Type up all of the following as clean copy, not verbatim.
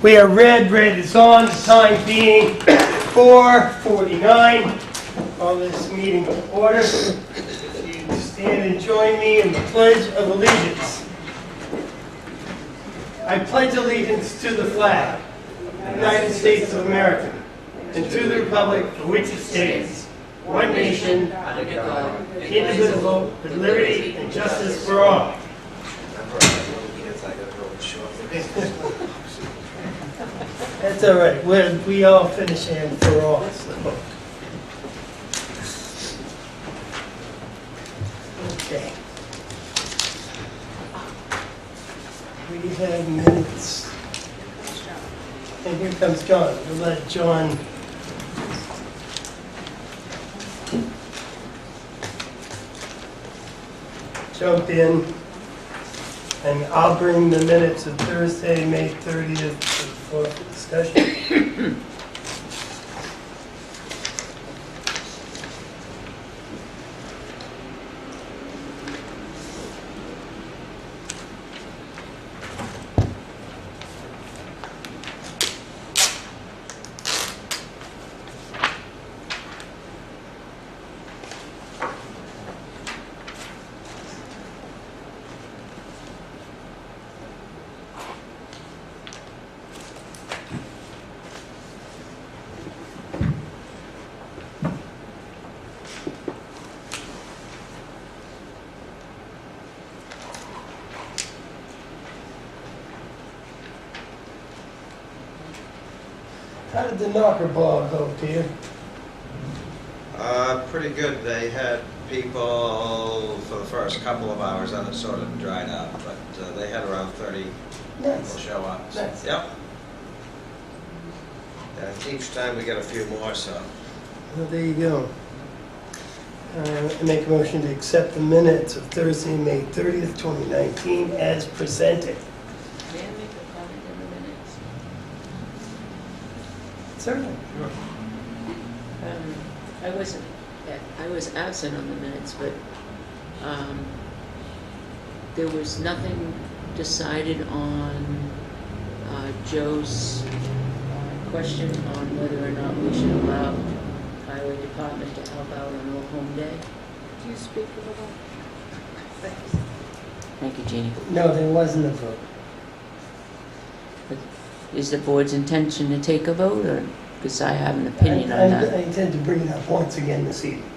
We are red is on, the time being 4:49. Call this meeting to order. If you stand and join me in the Pledge of Allegiance. I pledge allegiance to the flag of the United States of America and to the republic for which it stands, one nation, under God, indivisible, with liberty and justice for all. That's all right. We all finish in for all. So. Okay. We have minutes. And here comes John. We'll let John. Jump in. And I'll bring the minutes of Thursday, May 30th for discussion. How did the knocker ball go, Peter? Pretty good. They had people for the first couple of hours, then it sort of dried up, but they had around 30 people show up. Nice. Yep. And each time we get a few more, so. Well, there you go. I make a motion to accept the minutes of Thursday, May 30th, 2019 as presented. May I make a comment in the minutes? Certainly. I was absent on the minutes, but there was nothing decided on Joe's question on whether or not we should allow highway department to help out on Old Home Day. Do you speak a little? Thanks. Thank you, Jeannie. No, there wasn't a vote. Is the board's intention to take a vote, or because I have an opinion on I that? intend to bring it up once again this evening.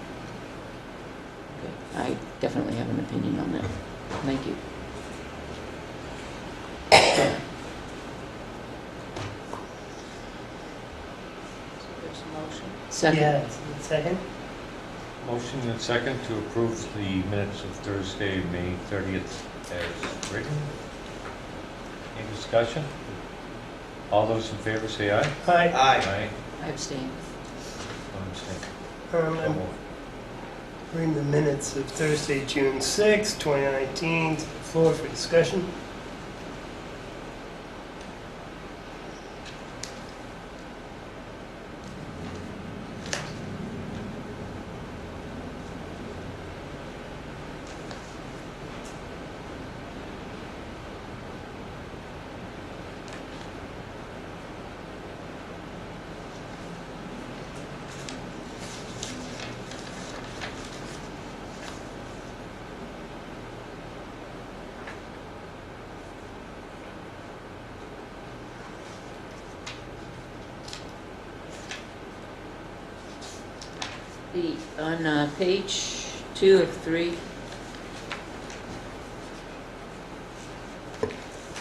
I definitely have an opinion on that. Thank you. There's a motion. Second. Yeah, second? Motion and second to approve the minutes of Thursday, May 30th as written. Any discussion? All those in favor say aye. Aye. Aye. I abstain. One abstain. I'm bring the minutes of Thursday, June 6th, 2019 to the floor for discussion. On page 2 of 3,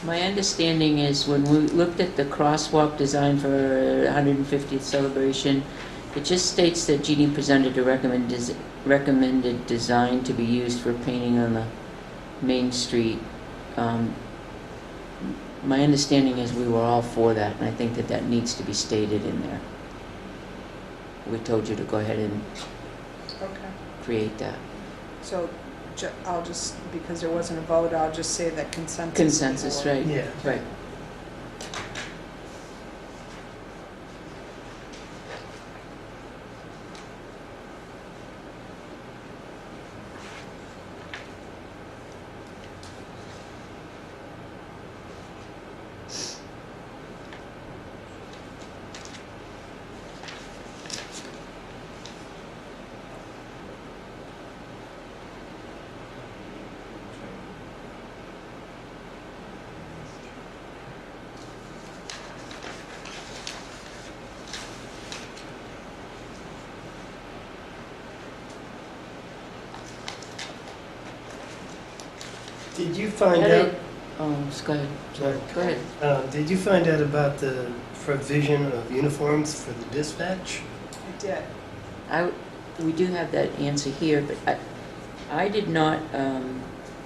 my understanding is when we looked at the crosswalk design for 150th celebration, it just states that Jeannie presented a recommended design to be used for painting on the Main Street. My understanding is we were all for that, and I think that that needs to be stated in there. We told you to go ahead and Okay. create that. So I'll just, because there wasn't a vote, I'll just say that consensus. Consensus, right? Yeah. Right. Did you find How out? did- Oh, go ahead. Sorry. Go ahead. Did you find out about the provision of uniforms for the dispatch? I did. We do have that answer here, but I did not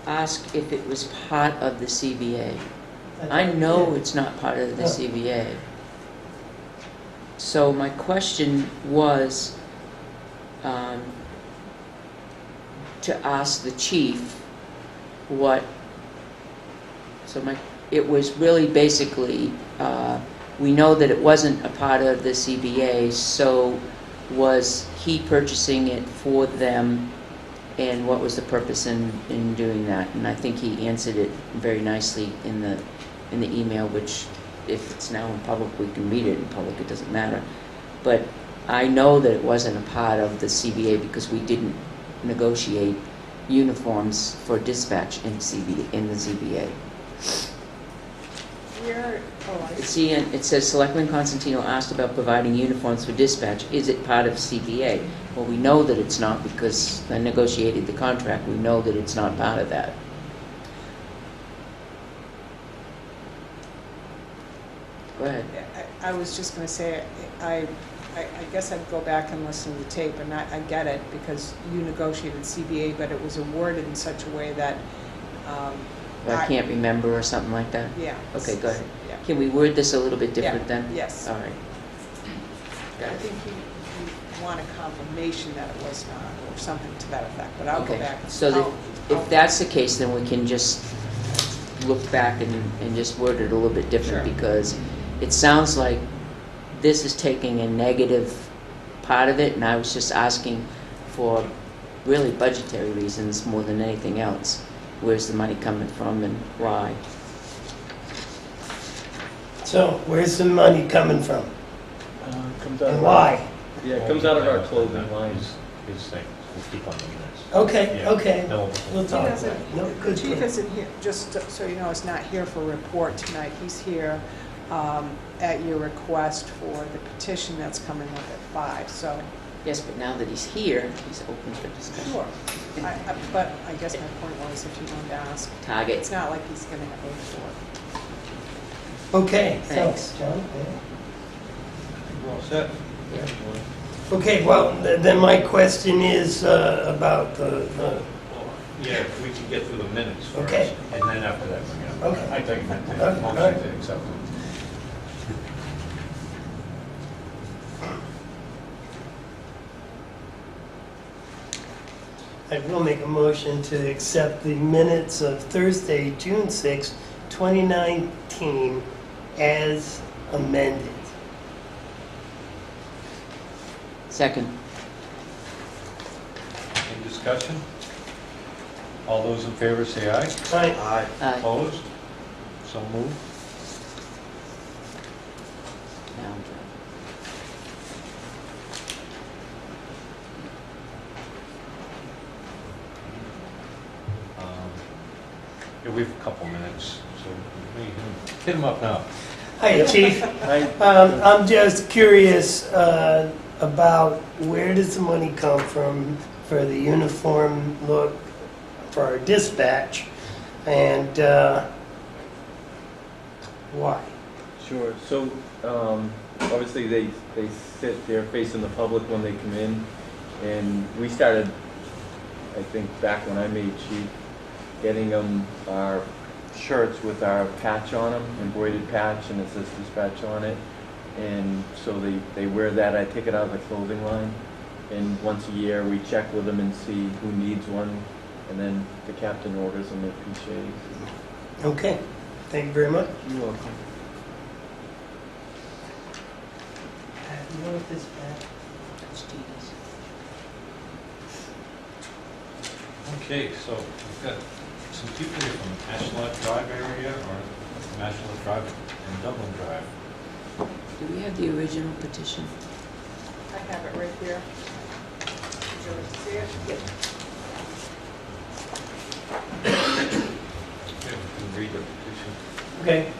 ask if it was part of the CBA. I know it's not part of the Oh. CBA. So my question was to ask the chief what, it was really basically, we know that it wasn't a part of the CBA, so was he purchasing it for them, and what was the purpose in doing that? And I think he answered it very nicely in the email, which if it's now in public, we can read it in public, it doesn't matter. But I know that it wasn't a part of the CBA because we didn't negotiate uniforms for dispatch in the ZBA. I see. See, it says Selectman Constantino asked about providing uniforms for dispatch. Is it part of CBA? Well, we know that it's not because I negotiated the contract. We know that it's not part of that. Go ahead. I was just going to say, I guess I'd go back and listen to the tape, and I get it, because you negotiated CBA, but it was worded in such a way that... I can't remember or something like that? Yeah. Okay, go ahead. Yeah. Can we word this a little bit different then? Yes. All right. I think you want a confirmation that it was not, or something to that effect, but I'll go Okay. back. So if that's the case, then we can just look back and just word it a little bit different, Sure. because it sounds like this is taking a negative part of it, and I was just asking for really budgetary reasons more than anything else. Where's the money coming from and why? So, where's the money coming from? Comes out And of why? Yeah, it comes out of our clothing lines. His thing, we'll keep on the minutes. Okay, Yeah. okay. No, We'll He talk about doesn't, it. No, the good. chief point. isn't here, just so you know, is not here for a report tonight. He's here at your request for the petition that's coming up at 5, so, Yes, but now that he's here, he's open for discussion. sure. But I guess my point was, if you wanted to ask, Target. it's not like he's going to have a report. Okay, Thanks. thanks, John. Yeah. We're all set. Okay, well, then my question is about the, Yeah, if we can get through the minutes first, Okay. and then after that, bring it up. Okay. I think that the Okay, all motion right. to accept it. I will make a motion to accept the minutes of Thursday, June 6, 2019, as amended. Second. Any discussion? All those in favor say aye. Aye. Aye. Aye. Opposed? So moved. Now I'm done. Yeah, we have a couple minutes, so we can hit them up now. Hi, Chief. I'm just curious about where does the money come from for the uniform look for our dispatch, and why? Sure, so, obviously they sit there facing the public when they come in, and we started, I think, back when I made chief, getting them our shirts with our patch on them, embroidered patch, and it says dispatch on it, and so they wear that. I take it out of the clothing line, and once a year we check with them and see who needs one, and then the captain orders them at PCA's. Okay, thank you very much. You're welcome. You know what this bad? That's Dina's. Okay, so we've got some people here from Ashlot Drive area, or from Ashlot Drive and Dublin Drive. Do we have the original petition? I have it right here. Would you like to see it? Yeah, we can read the petition. Okay.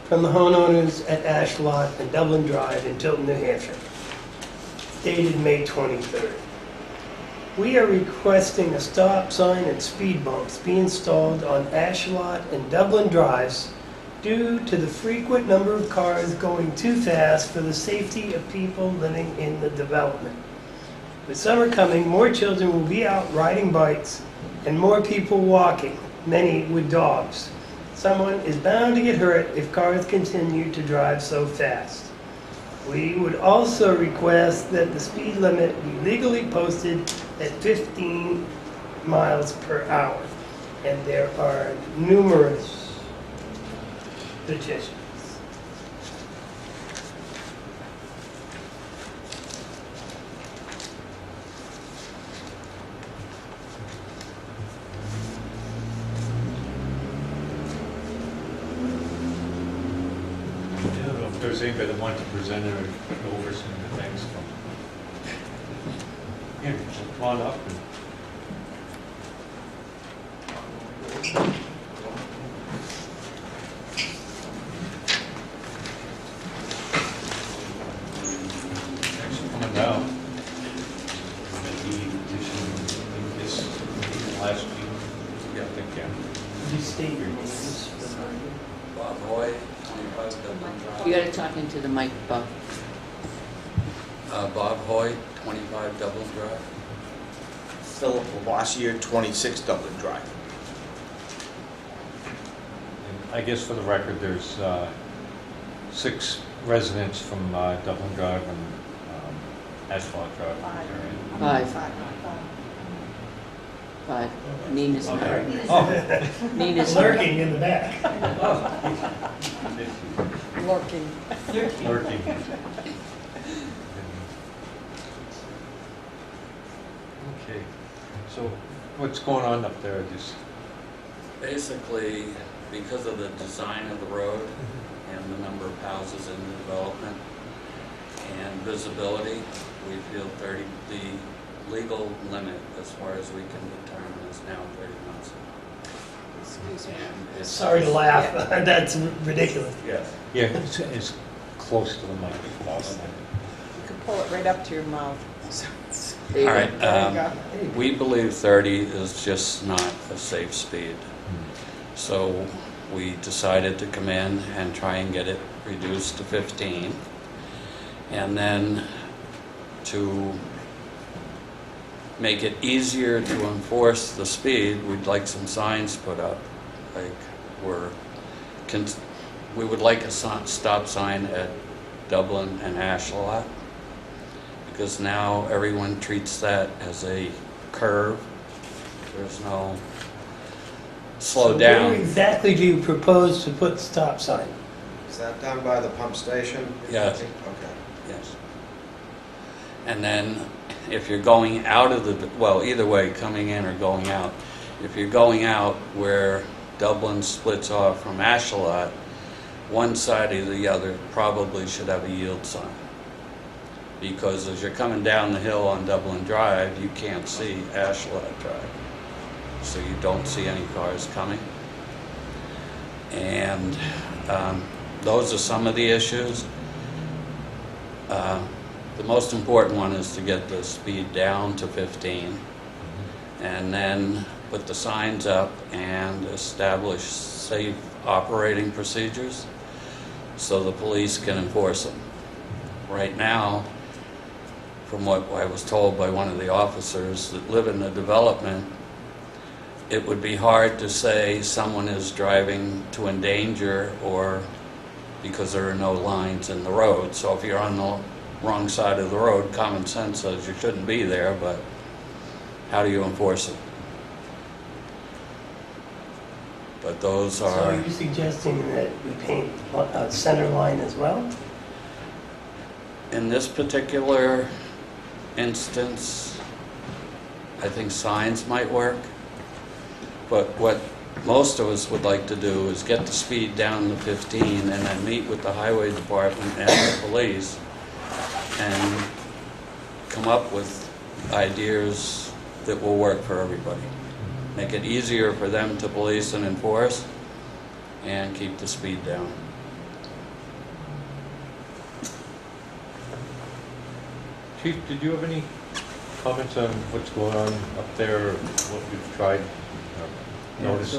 From the homeowners at Ashlot and Dublin Drive in Tilton, New Hampshire. Dated May 23rd. We are requesting a stop sign and speed bumps be installed on Ashlot and Dublin Drives due to the frequent number of cars going too fast for the safety of people living in the development. With summer coming, more children will be out riding bikes and more people walking, many with dogs. Someone is bound to get hurt if cars continue to drive so fast. We would also request that the speed limit be legally posted at 15 miles per hour. And there are numerous petitions. I don't know if there's anybody that wants to present it or go over some of the things from. Here, come on up. Thanks for coming down. The petition in this last week. Yeah, I think, yeah. Please state your names. Bob Hoy, 25 Dublin Drive. You gotta talk into the mic, Bob. Bob Hoy, 25 Dublin Drive. Philip Lavoisier, 26 Dublin Drive. And I guess for the record, there's 6 residents from Dublin Drive and Asphalt Drive. Five. Nina's not. Oh. Nina's not. Lurking in the back. Lurking. Lurking. Okay, so what's going on up there? Just Basically, because of the design of the road and the number of houses in the development and visibility, we feel the legal limit as far as we can determine is now 30 miles an hour. Excuse me. And it's- Sorry to laugh, that's ridiculous. Yes. yeah, it's as close to the mic as possible. You can pull it right up to your mouth. So it's- There you All go. right, There you go. we believe 30 is just not a safe speed. So we decided to come in and try and get it reduced to 15. And then to make it easier to enforce the speed, we'd like some signs put up. Like we would like a stop sign at Dublin and Ashlot, because now everyone treats that as a curve. There's no slow So down. where exactly do you propose to put the stop sign? Is that down by the pump station? Yes. Okay. Yes. And then if you're going out of the, well, either way, coming in or going out, if you're going out where Dublin splits off from Ashalot, one side or the other probably should have a yield sign. Because as you're coming down the hill on Dublin Drive, you can't see Ashalot Drive. So you don't see any cars coming. And those are some of the issues. The most important one is to get the speed down to 15, and then put the signs up and establish safe operating procedures so the police can enforce them. Right now, from what I was told by one of the officers that live in the development, it would be hard to say someone is driving to endanger or because there are no lines in the road. So if you're on the wrong side of the road, common sense says you shouldn't be there, but how do you enforce it? But those So are are, you suggesting that we paint a center line as well? in this particular instance, I think signs might work. But what most of us would like to do is get the speed down to 15 and then meet with the highway department and the police and come up with ideas that will work for everybody. Make it easier for them to police and enforce and keep the speed down. Chief, did you have any comments on what's going on up there, what we've tried, noticed?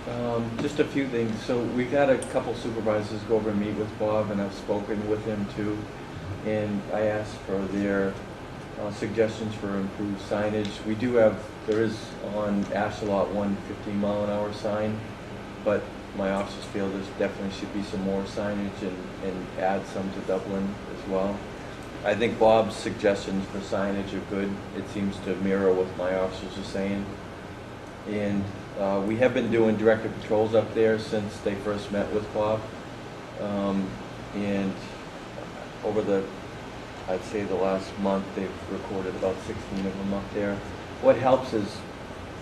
So, just a few things. So we've had a couple supervisors go over and meet with Bob, and I've spoken with him too. And I asked for their suggestions for improved signage. We do have, there is on Ashalot 15-mile-an-hour sign, but my officers feel there definitely should be some more signage and add some to Dublin as well. I think Bob's suggestions for signage are good. It seems to mirror what my officers are saying. And we have been doing director patrols up there since they first met with Bob. And over I'd say the last month, they've recorded about 16 of them up there. What helps is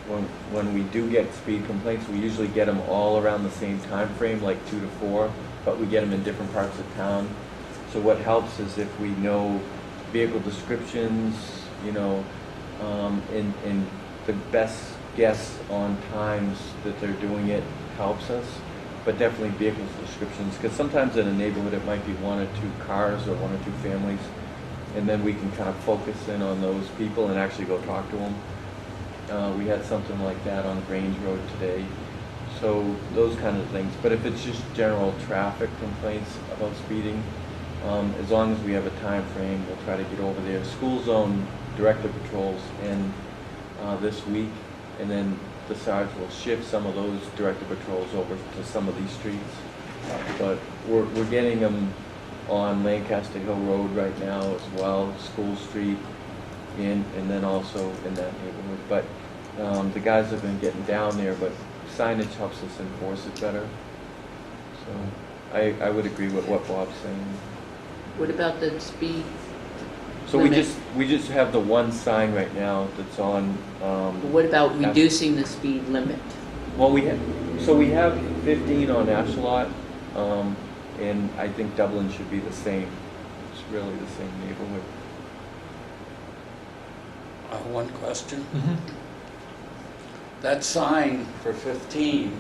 when we do get speed complaints, we usually get them all around the same time frame, like 2 to 4, but we get them in different parts of town. So what helps is if we know vehicle descriptions, and the best guess on times that they're doing it helps us, but definitely vehicle descriptions, because sometimes in a neighborhood it might be 1 or 2 cars or 1 or 2 families, and then we can kind of focus in on those people and actually go talk to them. We had something like that on Grange Road today. So those kind of things. But if it's just general traffic complaints about speeding, as long as we have a time frame, we'll try to get over there. School zone director patrols in this week, and then the sergeant will shift some of those director patrols over to some of these streets. But we're getting them on Lancaster Hill Road right now as well, School Street, and then also in that neighborhood. But the guys have been getting down there, but signage helps us enforce it better. So I would agree with what Bob's saying. What about the speed? So limit? we just have the one sign right now that's on. What about reducing the speed limit? Well, we have 15 on Ashalot, and I think Dublin should be the same. It's really the same neighborhood. One question. That sign for 15,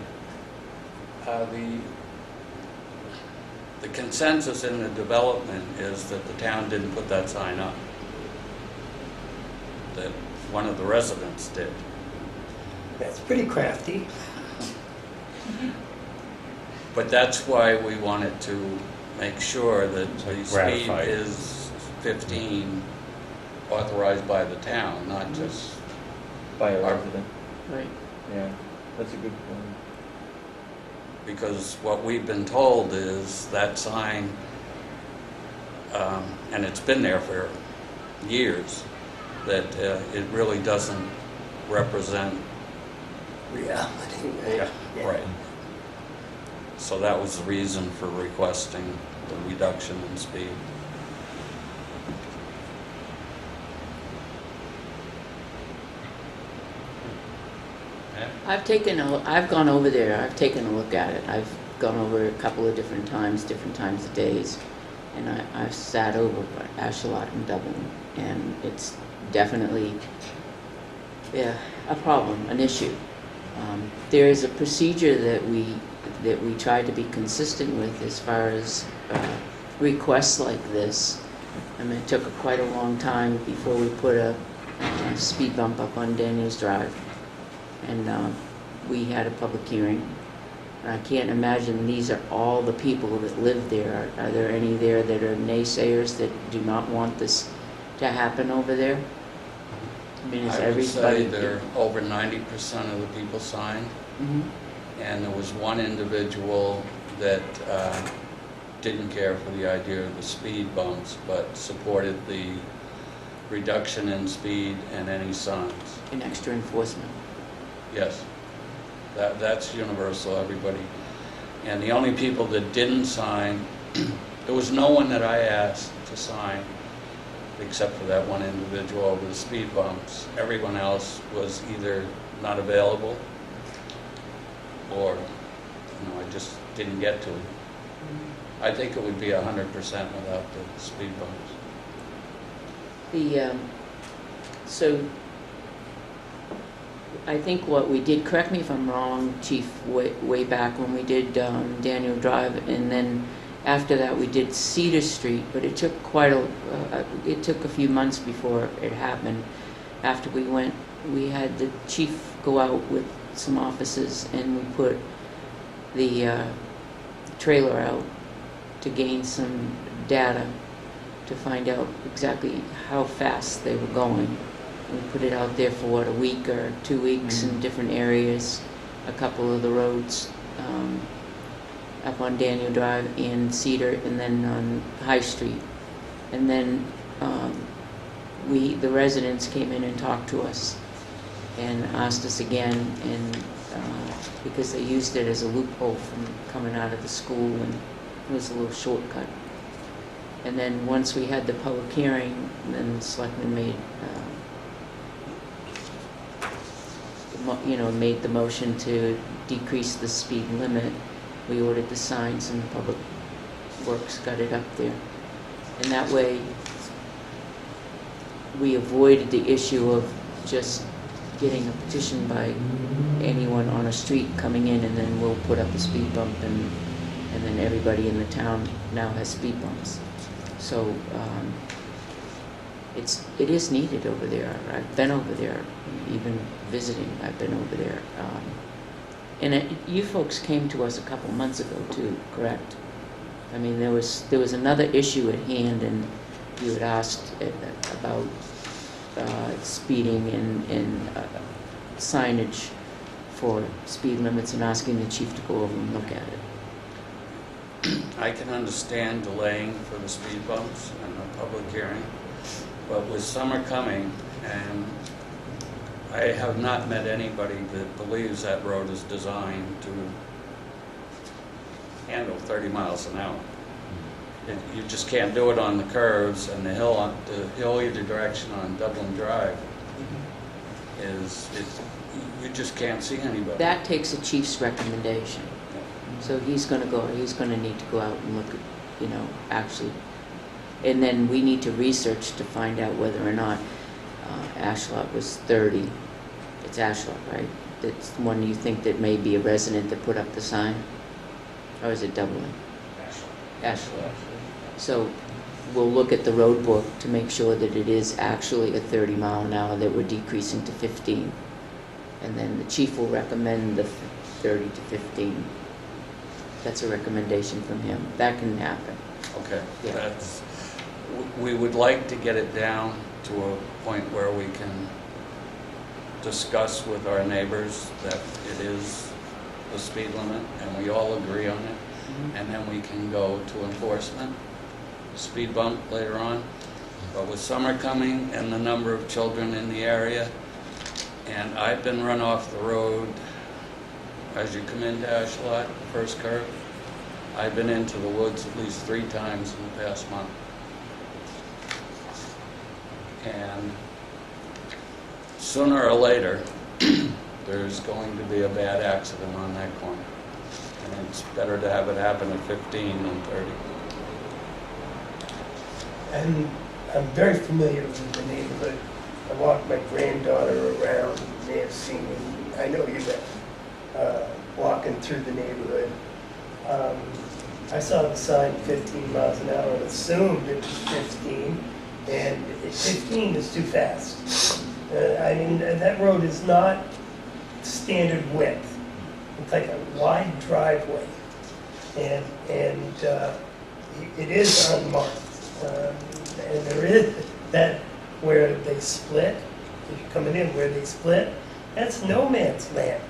the consensus in the development is that the town didn't put that sign up. That one of the residents did. That's pretty crafty. But that's why we wanted to make sure that the speed Ratified. is 15 authorized by the town, not just, By a Our- resident. Right. Yeah, that's a good point. because what we've been told is that sign, and it's been there for years, that it really doesn't represent. Reality. Yeah, right. So that was the reason for requesting the reduction in speed. I've gone over there, I've taken a look at it. I've gone over a couple of different times of days. And I've sat over Ashalot and Dublin, and it's definitely, a problem, an issue. There is a procedure that we try to be consistent with as far as requests like this. I mean, it took quite a long time before we put a speed bump up on Daniels Drive. And we had a public hearing. And I can't imagine these are all the people that live there. Are there any there that are naysayers that do not want this to happen over there? I mean, is I would say everybody... there over 90% of the people signed, Mhm. and there was one individual that didn't care for the idea of the speed bumps, but supported the reduction in speed and any signs. And extra enforcement. Yes, that's universal, everybody. And the only people that didn't sign, there was no one that I asked to sign, except for that one individual over the speed bumps. Everyone else was either not available, or, I just didn't get to it. I think it would be 100% without the speed bumps. So I think what we did, correct me if I'm wrong, Chief, way back when we did Daniel Drive, and then After that, we did Cedar Street, but it took it took a few months before it happened. After we had the chief go out with some officers, and we put the trailer out to gain some data to find out exactly how fast they were going. We put it out there for a week or 2 weeks in different areas, a couple of the roads, up on Daniel Drive and Cedar, and then on High Street. And then the residents came in and talked to us and asked us again, and because they used it as a loophole from coming out of the school, and it was a little shortcut. And then once we had the public hearing, then the selectmen made made the motion to decrease the speed limit. We ordered the signs, and Public Works got it up there. And that way, we avoided the issue of just getting a petition by anyone on a street coming in, and then we'll put up a speed bump, and then everybody in the town now has speed bumps. So it is needed over there. I've been over there, even visiting. I've been over there. And you folks came to us a couple months ago too, correct? I mean, there was another issue at hand, and you had asked about speeding and signage for speed limits, and asking the chief to go over and look at it. I can understand delaying for the speed bumps and the public hearing, but with summer coming, and I have not met anybody that believes that road is designed to handle 30 miles an hour. You just can't do it on the curves, and the hill either direction on Dublin Drive you just can't see anybody. That takes a chief's recommendation. So he's going to need to go out and look at, actually. And then we need to research to find out whether or not Ashlot was 30. It's Ashlot, right? That's the one you think that may be a resident that put up the sign? Or is it Dublin? Ashlot. So we'll look at the road book to make sure that it is actually a 30 mile an hour, that we're decreasing to 15. And then the chief will recommend the 30 to 15. That's a recommendation from him. That can happen. Okay, Yeah. We would like to get it down to a point where we can discuss with our neighbors that it is the speed limit, and we all agree on it, and then we can go to enforcement, speed bump later on. But with summer coming and the number of children in the area, and I've been run off the road as you come into Ashlot, first curve. I've been into the woods at least 3 times in the past month. And sooner or later, there's going to be a bad accident on that corner. And it's better to have it happen at 15 than 30. And I'm very familiar with the neighborhood. I walked my granddaughter around. You may have seen me. I know you bet. Walking through the neighborhood. I saw the sign 15 miles an hour and assumed it was 15, and 15 is too fast. I mean, that road is not standard width. It's like a wide driveway, and it is unmarked. And there is that where they split, if you're coming in where they split, that's no man's land.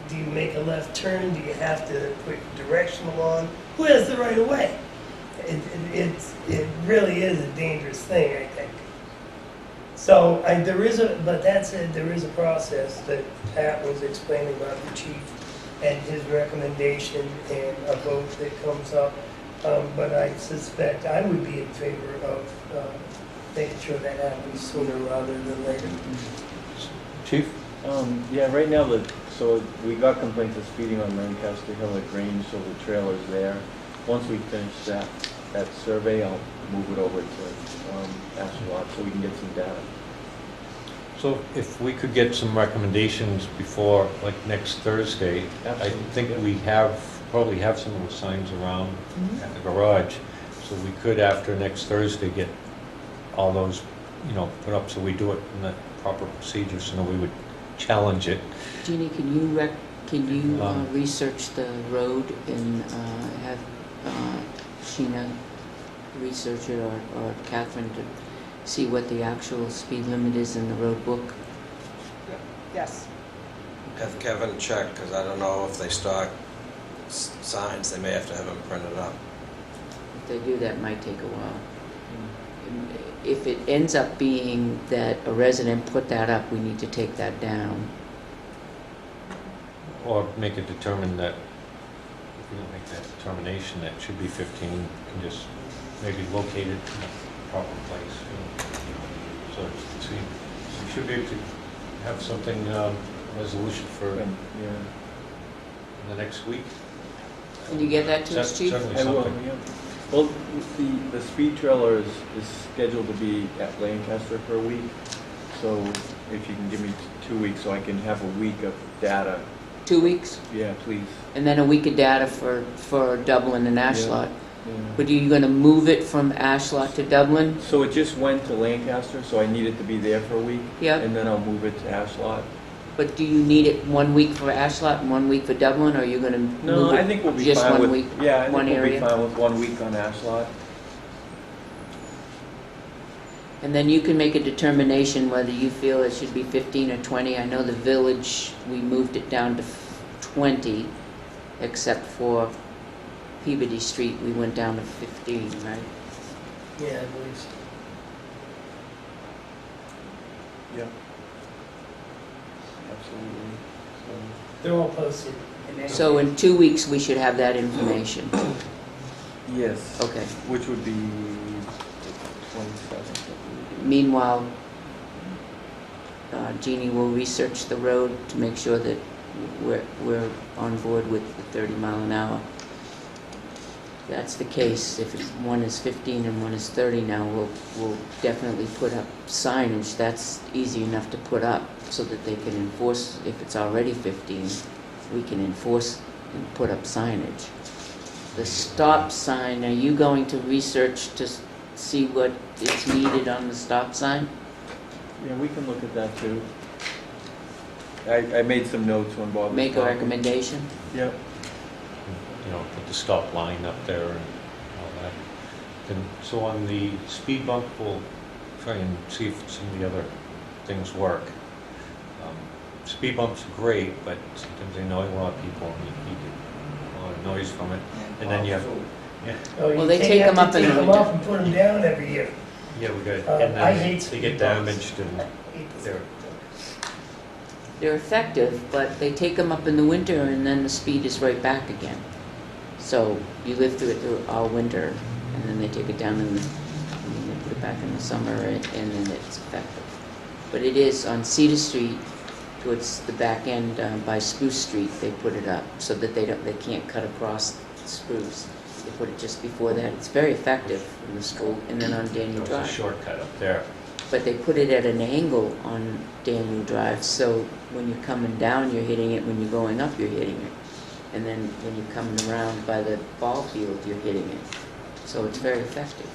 Do you make a left turn? Do you have to put directional on? Who has the right of way? It really is a dangerous thing, I think. So there is a process that Pat was explaining about the chief and his recommendation and a vote that comes up. But I suspect I would be in favor of making sure that happens sooner rather than later. Chief? Yeah, right now, so we got complaints of speeding on Lancaster Hill at Grange, so the trailer's there. Once we finish that survey, I'll move it over to Ashlot so we can get some data. So if we could get some recommendations before, like next Thursday, I Absolutely. think we have probably have some of those signs around Mhm. at the garage. So we could, after next Thursday, get all those, put up, so we do it in the proper procedure, so we would challenge it. Jeannie, can you research the road and have Sheena research it, or Catherine, to see what the actual speed limit is in the road book? Yes. Have Kevin check, because I don't know if they stock signs, they may have to have them printed up. If they do, that might take a while. If it ends up being that a resident put that up, we need to take that down. Or make it determined that, if we don't make that determination, that should be 15, can just maybe locate it in the proper place. So we should be able to have something, resolution for Yeah. in the next week. Can you get that to us, Chief? Certainly I will, something. yeah. Well, the speed trailer is scheduled to be at Lancaster for a week, so if you can give me 2 weeks so I can have a week of data, 2 weeks? yeah, please. And then a week of data for Dublin and Ashlot. Yeah. But are you going to move it from Ashlot to Dublin? So it just went to Lancaster, so I need it to be there for a week, Yep. and then I'll move it to Ashlot. But do you need it 1 week for Ashlot and 1 week for Dublin, or are you going to move No, it I think we'll be just fine 1 with, week? yeah, I think one we'll be area? fine with 1 week on Ashlot. And then you can make a determination whether you feel it should be 15 or 20. I know the village, we moved it down to 20, except for Peabody Street, we went down to 15, right? Yeah, I believe so. Yeah. Absolutely. They're all posted. So in 2 weeks, we should have that information. Yes. Okay. Which would be the 27th. Meanwhile, Jeannie will research the road to make sure that we're on board with the 30 mile an hour. If that's the case, if one is 15 and one is 30 now, we'll definitely put up signage. That's easy enough to put up so that they can enforce. If it's already 15, we can enforce and put up signage. The stop sign, are you going to research to see what is needed on the stop sign? Yeah, we can look at that too. I made some notes when Bob was Make a talking. recommendation? Yep. Put the stop line up there and all that. And so on the speed bump, we'll try and see if some of the other things work. Speed bumps are great, but sometimes they annoy a lot of people, and you get a lot of noise from it. And then you have, Oh, Well, you they take have them to up in take the them winter. off and put them down every year. we got, and I then hate they speed get bumps. damaged, and they're, They're effective, but they take them up in the winter and then the speed is right back again. So you live through it through all winter, and then they take it down and they put it back in the summer, and then it's effective. But it is on Cedar Street, towards the back end by Spruce Street, they put it up so that they can't cut across Spruce. They put it just before that. It's very effective in the school, and then on Daniel there's a Drive. shortcut up there. But they put it at an angle on Daniel Drive, so when you're coming down, you're hitting it. When you're going up, you're hitting it. And then when you're coming around by the ball field, you're hitting it. So it's very effective.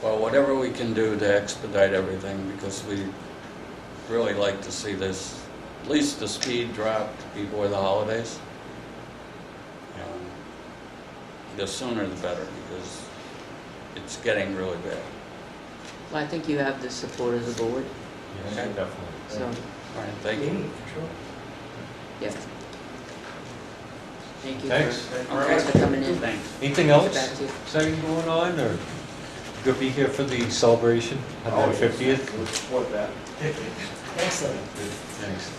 Well, whatever we can do to expedite everything, because we really like to see this, at least the speed drop before the holidays. The sooner the better, because it's getting really bad. Well, I think you have the support of the board, Yes, Okay. definitely. so, All right, thank you. Sure. yeah. Thank you Thanks. thanks for coming in. Thanks. Anything Back else to you. exciting going on, or you'll be here for the celebration, 150th? We'll support that. Excellent. Thanks.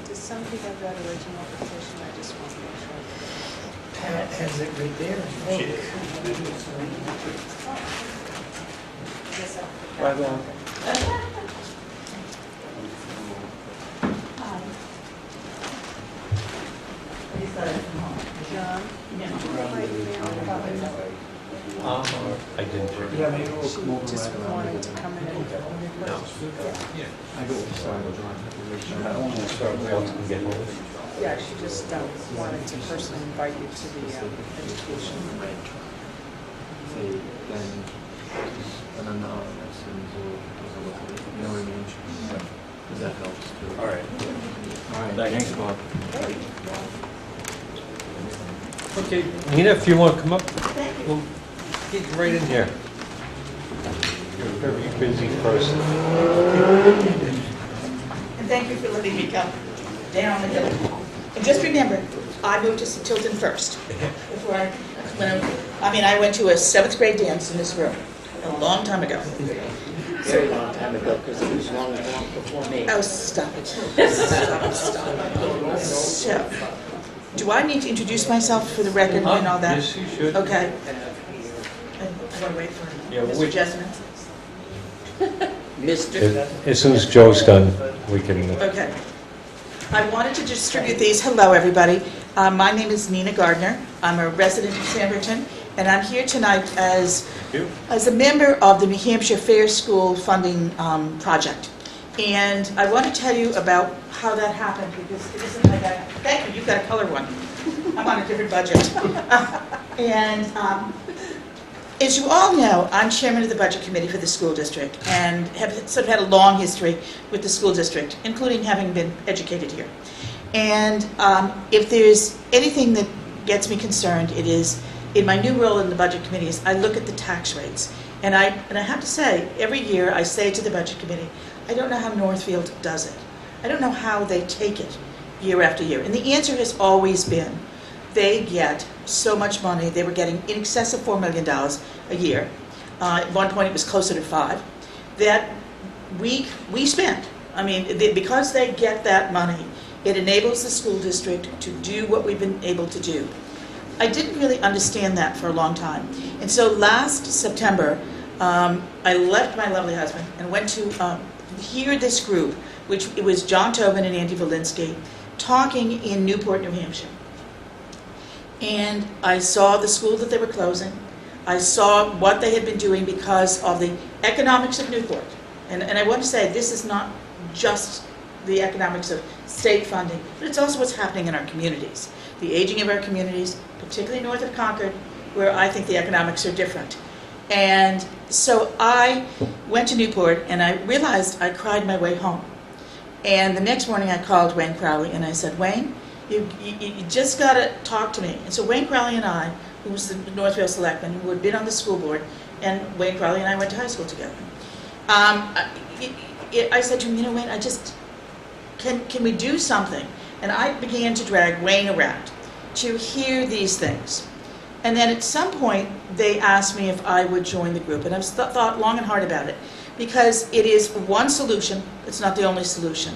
Does somebody have that original petition? I just want to make sure. Pat has it right there. I guess I- Bye, Bob. John? Might mail it. I didn't. She just wanted to come in and yeah, she just wanted to personally invite you to the education. An anonymous and we'll look at it, you know what I mean? Because that helps too. All right. All right, thanks, Bob. Okay, Nina, if you want to come up, we'll get you right in here. You're a very busy person. And thank you for letting me come down the hill. And just remember, I moved to Tilton first. Before I went to a 7th grade dance in this room a long time ago. Very long time ago, because it was long before me. Oh, stop it. Stop. So, do I need to introduce myself for the record and all that? Yes, you should. Okay. I want to wait for Yeah, Mr. Jessamine. Mr. As soon as Joe's done, we can... Okay. I wanted to distribute these. Hello, everybody. My name is Nina Gardner. I'm a resident of Sanbornton, and I'm here tonight as a member of the New Hampshire Fair School Funding Project. And I want to tell you about how that happened, because it isn't like that. Thank you, you've got a color one. I'm on a different budget. And as you all know, I'm chairman of the budget committee for the school district and have sort of had a long history with the school district, including having been educated here. And if there's anything that gets me concerned, it is in my new role in the budget committee is I look at the tax rates. And I have to say, every year I say to the budget committee, I don't know how Northfield does it. I don't know how they take it year after year. And the answer has always been, they get so much money. They were getting in excess of $4 million a year. At one point it was closer to 5. That we spend. I mean, because they get that money, it enables the school district to do what we've been able to do. I didn't really understand that for a long time. And so last September, I left my lovely husband and went to hear this group, which it was John Tobin and Andy Valinsky, talking in Newport, New Hampshire. And I saw the school that they were closing. I saw what they had been doing because of the economics of Newport. And I want to say this is not just the economics of state funding, but it's also what's happening in our communities. The aging of our communities, particularly north of Concord, where I think the economics are different. And so I went to Newport and I realized I cried my way home. And the next morning I called Wayne Crowley and I said, Wayne, you just got to talk to me. And so Wayne Crowley and I, who was the Tilton Selectmen, who had been on the school board, and Wayne Crowley and I went to high school together. I said to him, you know, Wayne, can we do something? And I began to drag Wayne around to hear these things. And then at some point, they asked me if I would join the group. And I've thought long and hard about it, because it is one solution. It's not the only solution.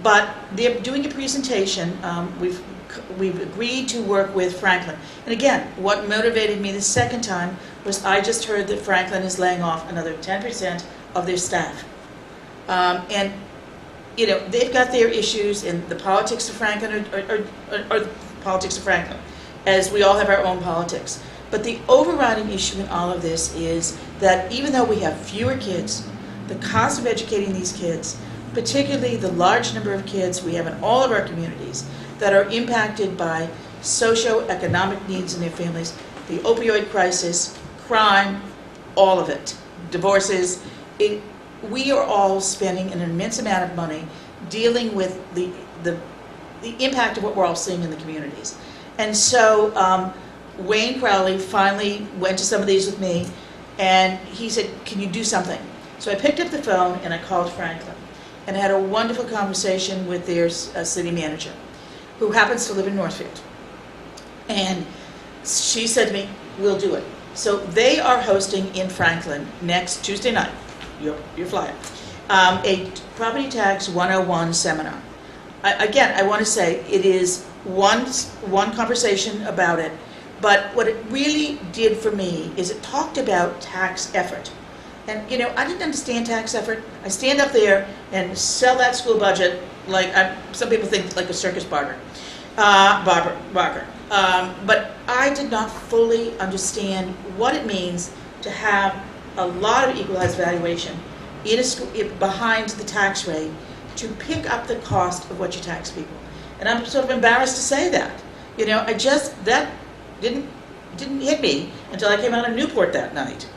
But they're doing a presentation. We've agreed to work with Franklin. And again, what motivated me the second time was I just heard that Franklin is laying off another 10% of their staff. And you know, they've got their issues, and the politics of Franklin are the politics of Franklin, as we all have our own politics. But the overriding issue in all of this is that even though we have fewer kids, the cost of educating these kids, particularly the large number of kids we have in all of our communities that are impacted by socio-economic needs in their families, the opioid crisis, crime, all of it, divorces, we are all spending an immense amount of money dealing with the impact of what we're all seeing in the communities. And so Wayne Crowley finally went to some of these with me, and he said, can you do something? So I picked up the phone and I called Franklin and had a wonderful conversation with their city manager, who happens to live in Northfield. And she said to me, we'll do it. So they are hosting in Franklin next Tuesday night, your flyer, a Property Tax 101 seminar. Again, I want to say it is one conversation about it, but what it really did for me is it talked about tax effort. And you know, I didn't understand tax effort. I stand up there and sell that school budget like some people think like a circus barker. But I did not fully understand what it means to have a lot of equalized valuation in a school, behind the tax rate to pick up the cost of what you tax people. And I'm sort of embarrassed to say that. You know, that didn't hit me until I came out of Newport that night.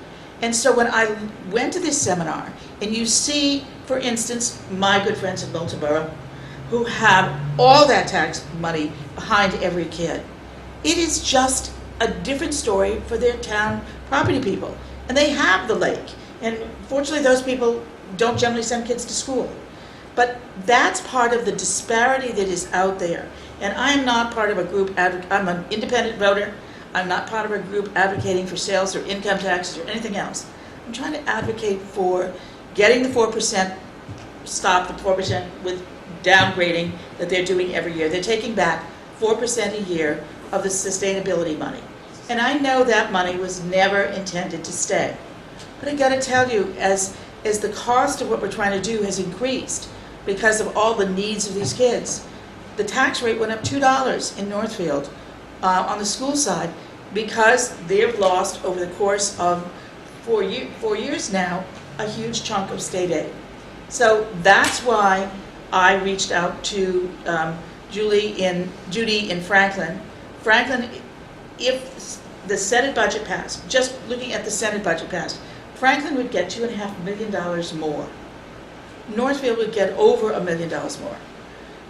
And so when I went to this seminar, and you see, for instance, my good friends in Milton Borough, who have all that tax money behind every kid, it is just a different story for their town property people. And they have the lake. And fortunately, those people don't generally send kids to school. But that's part of the disparity that is out there. And I am not part of a group, I'm an independent voter. I'm not part of a group advocating for sales or income taxes or anything else. I'm trying to advocate for getting the 4%, stop the 4% with downgrading that they're doing every year. They're taking back 4% a year of the sustainability money. And I know that money was never intended to stay. But I gotta tell you, as the cost of what we're trying to do has increased because of all the needs of these kids, the tax rate went up $2 in Northfield on the school side because they've lost over the course of 4 years now a huge chunk of state aid. So that's why I reached out to Judy in Franklin. Franklin, if the Senate budget passed, just looking at the Senate budget passed, Franklin would get $2.5 million more. Northfield would get over $1 million more.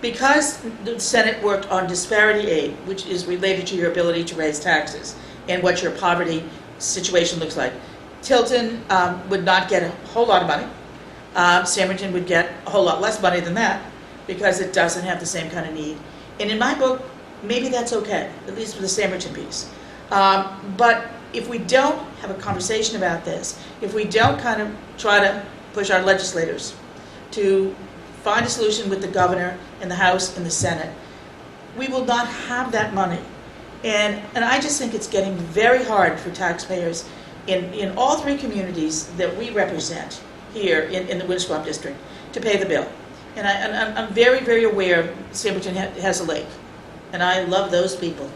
Because the Senate worked on disparity aid, which is related to your ability to raise taxes and what your poverty situation looks like, Tilton would not get a whole lot of money. Samberton would get a whole lot less money than that because it doesn't have the same kind of need. And in my book, maybe that's okay, at least for the Samberton piece. But if we don't have a conversation about this, if we don't kind of try to push our legislators to find a solution with the governor and the House and the Senate, we will not have that money. And I just think it's getting very hard for taxpayers in all three communities that we represent here in the Windswamp District to pay the bill. And I'm very, very aware Samberton has a lake. And I love those people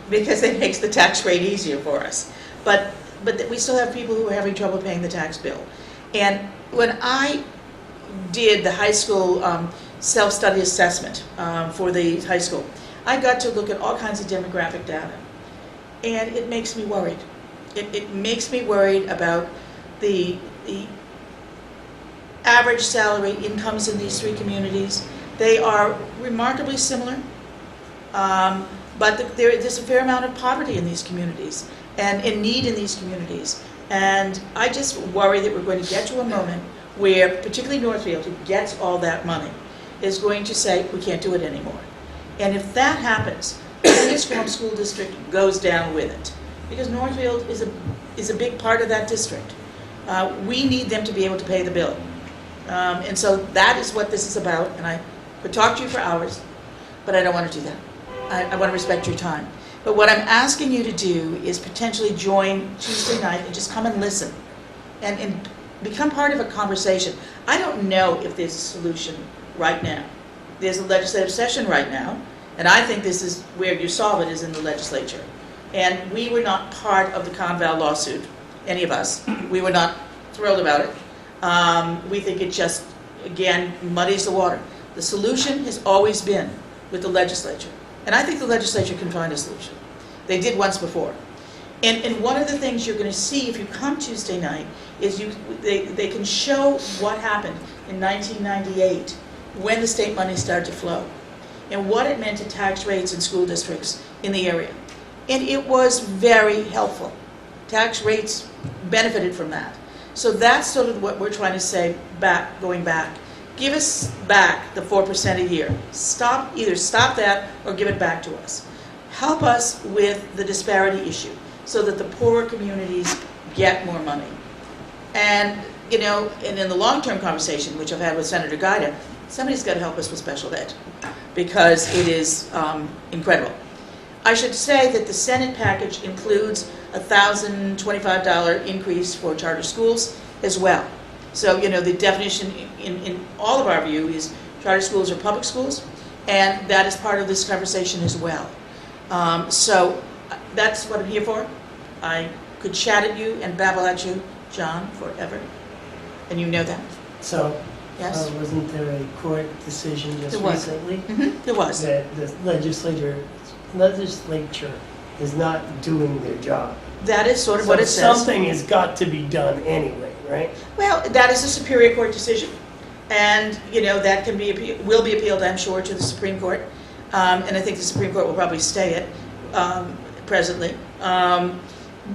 because it makes the tax rate easier for us. But we still have people who are having trouble paying the tax bill. And when I did the high school self-study assessment for the high school, I got to look at all kinds of demographic data. And it makes me worried. It makes me worried about the average salary incomes in these three communities. They are remarkably similar, but there's a fair amount of poverty in these communities and in need in these communities. And I just worry that we're going to get to a moment where, particularly Northfield, who gets all that money, is going to say, we can't do it anymore. And if that happens, the Windswamp School District goes down with it. Because Northfield is a big part of that district. We need them to be able to pay the bill. And so that is what this is about. And I could talk to you for hours, but I don't want to do that. I want to respect your time. But what I'm asking you to do is potentially join Tuesday night and just come and listen and become part of a conversation. I don't know if there's a solution right now. There's a legislative session right now, and I think this is where you solve it, is in the legislature. And we were not part of the Conval lawsuit, any of us. We were not thrilled about it. We think it just, again, muddies the water. The solution has always been with the legislature. And I think the legislature can find a solution. They did once before. And one of the things you're going to see if you come Tuesday night is they can show what happened in 1998 when the state money started to flow and what it meant to tax rates in school districts in the area. And it was very helpful. Tax rates benefited from that. So that's sort of what we're trying to say going back. Give us back the 4% a year. Either stop that or give it back to us. Help us with the disparity issue so that the poorer communities get more money. And, and in the long-term conversation, which I've had with Senator Guida, somebody's got to help us with special ed because it is incredible. I should say that the Senate package includes a $1,025 increase for charter schools as well. So, the definition in all of our view is charter schools are public schools, and that is part of this conversation as well. So that's what I'm here for. I could chat at you and babble at you, John, forever, and you know that. So, Yes? wasn't there a court decision just There was. recently There was. that the legislature is not doing their job? That is sort of So what it says. something has got to be done anyway, right? Well, that is a Superior Court decision, and, you know, that can be, will be appealed, I'm sure, to the Supreme Court. And I think the Supreme Court will probably stay it presently.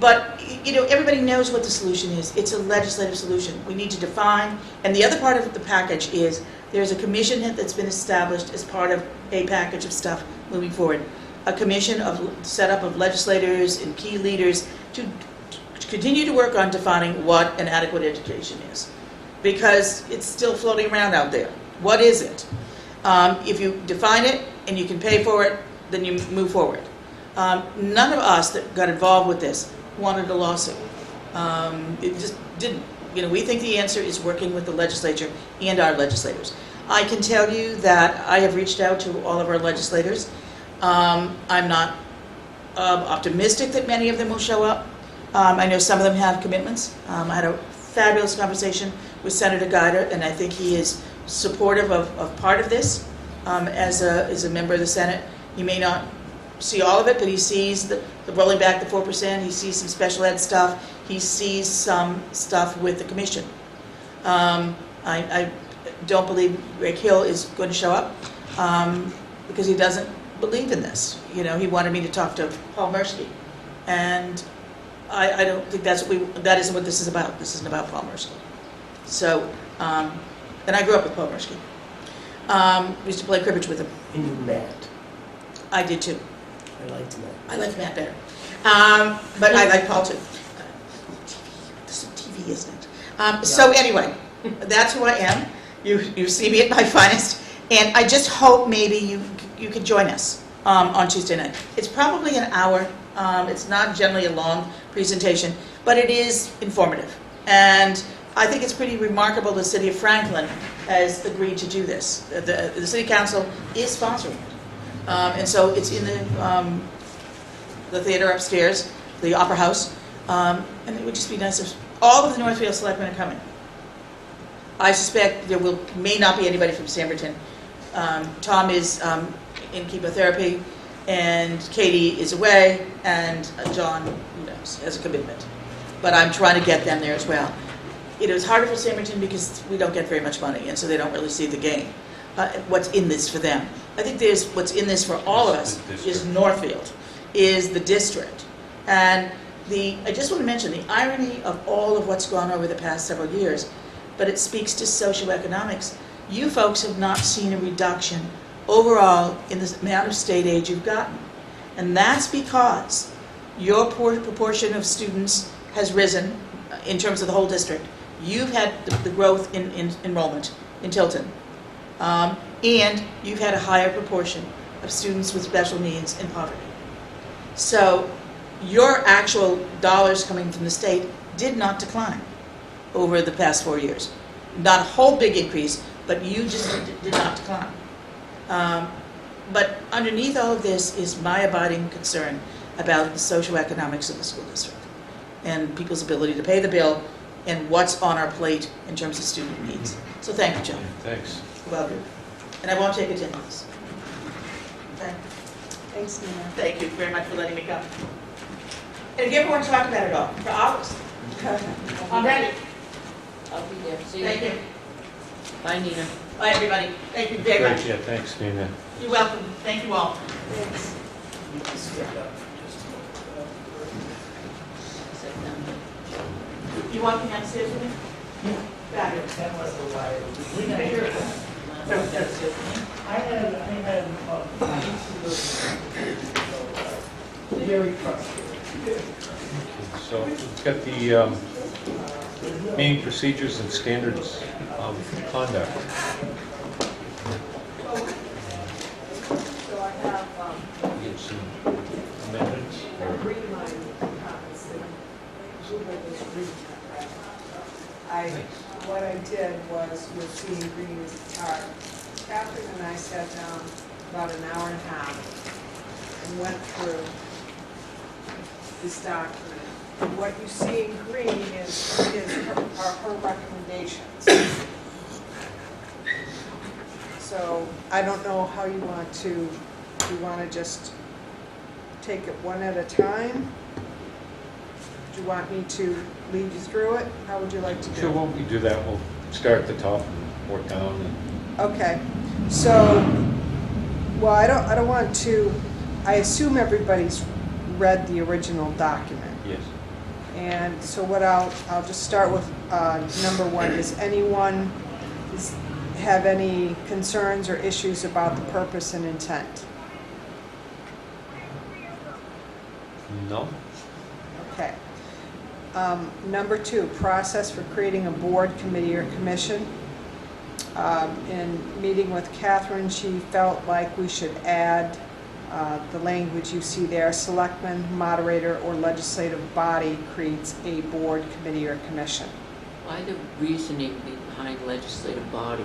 But, you know, everybody knows what the solution is. It's a legislative solution. We need to define, and the other part of the package is, there's a commission that's been established as part of a package of stuff moving forward. A commission set up of legislators and key leaders to continue to work on defining what an adequate education is. Because it's still floating around out there. What is it? If you define it and you can pay for it, then you move forward. None of us that got involved with this wanted a lawsuit. It just didn't. You know, we think the answer is working with the legislature and our legislators. I can tell you that I have reached out to all of our legislators. I'm not optimistic that many of them will show up. I know some of them have commitments. I had a fabulous conversation with Senator Guider, and I think he is supportive of part of this as a member of the Senate. He may not see all of it, but he sees the rolling back the 4%. He sees some special ed stuff. He sees some stuff with the commission. I don't believe Greg Hill is going to show up because he doesn't believe in this. You know, he wanted me to talk to Paul Mirsky, and I don't think that isn't what this is about. This isn't about Paul Mirsky. So, and I grew up with Paul Mirsky. We used to play cribbage with him. And you met. I did too. I liked Matt. I like Matt better. But I like Paul too. This is TV, isn't it? So anyway, that's who I am. You see me at my finest. And I just hope maybe you could join us on Tuesday night. It's probably an hour. It's not generally a long presentation, but it is informative. And I think it's pretty remarkable the city of Franklin has agreed to do this. The city council is sponsoring it. And so it's in the theater upstairs, the Opera House, and it would just be nice if all of the Northfield Selectmen are coming. I suspect there may not be anybody from Samberton. Tom is in chemotherapy, and Katie is away, and John, who knows, has a commitment. But I'm trying to get them there as well. It was harder for Samberton because we don't get very much money, and so they don't really see the game. What's in this for them? I think what's in this for all of us is Northfield, is the district. And I just want to mention the irony of all of what's gone over the past several years, but it speaks to socioeconomics. You folks have not seen a reduction overall in the amount of state aid you've gotten. And that's because your proportion of students has risen in terms of the whole district. You've had the growth in enrollment in Tilton. And you've had a higher proportion of students with special needs and poverty. So your actual dollars coming from the state did not decline over the past 4 years. Not a whole big increase, but you just did not decline. But underneath all of this is my abiding concern about the socioeconomics of the school district and people's ability to pay the bill and what's on our plate in terms of student needs. So thank you, John. Thanks. Welcome. And I won't take attendance. Okay? Thanks, Nina. Thank you very much for letting me come. And if you ever want to talk about it all, for hours, I'm ready. I'll be there. See you. Thank you. Bye, Nina. Bye, everybody. Thank you very much. Great, yeah, thanks, Nina. You're welcome. Thank you all. Thanks. You can step up for just a moment. You want me downstairs with me? Fabulous. That was the wire. We got here. I had very frustrated. So we've got the meeting procedures and standards of conduct. So I have, Get some amendments. read my comments that Google was reading. What I did was with seeing green as a chart. Catherine and I sat down about an hour and a half and went through this document. And what you see in green are her recommendations. So I don't know how you want to, do you want to just take it one at a time? Do you want me to lead you through it? How would you like to do it? Sure, why don't we do that? We'll start at the top and work down. Okay, so, well, I don't want to, I assume everybody's read the original document. Yes. And so what I'll just start with number one. Does anyone have any concerns or issues about the purpose and intent? No? Okay. Number two, process for creating a board, committee, or commission. In meeting with Catherine, she felt like we should add the language you see there: selectman, moderator, or legislative body creates a board, committee, or commission. Why the reasoning behind legislative body?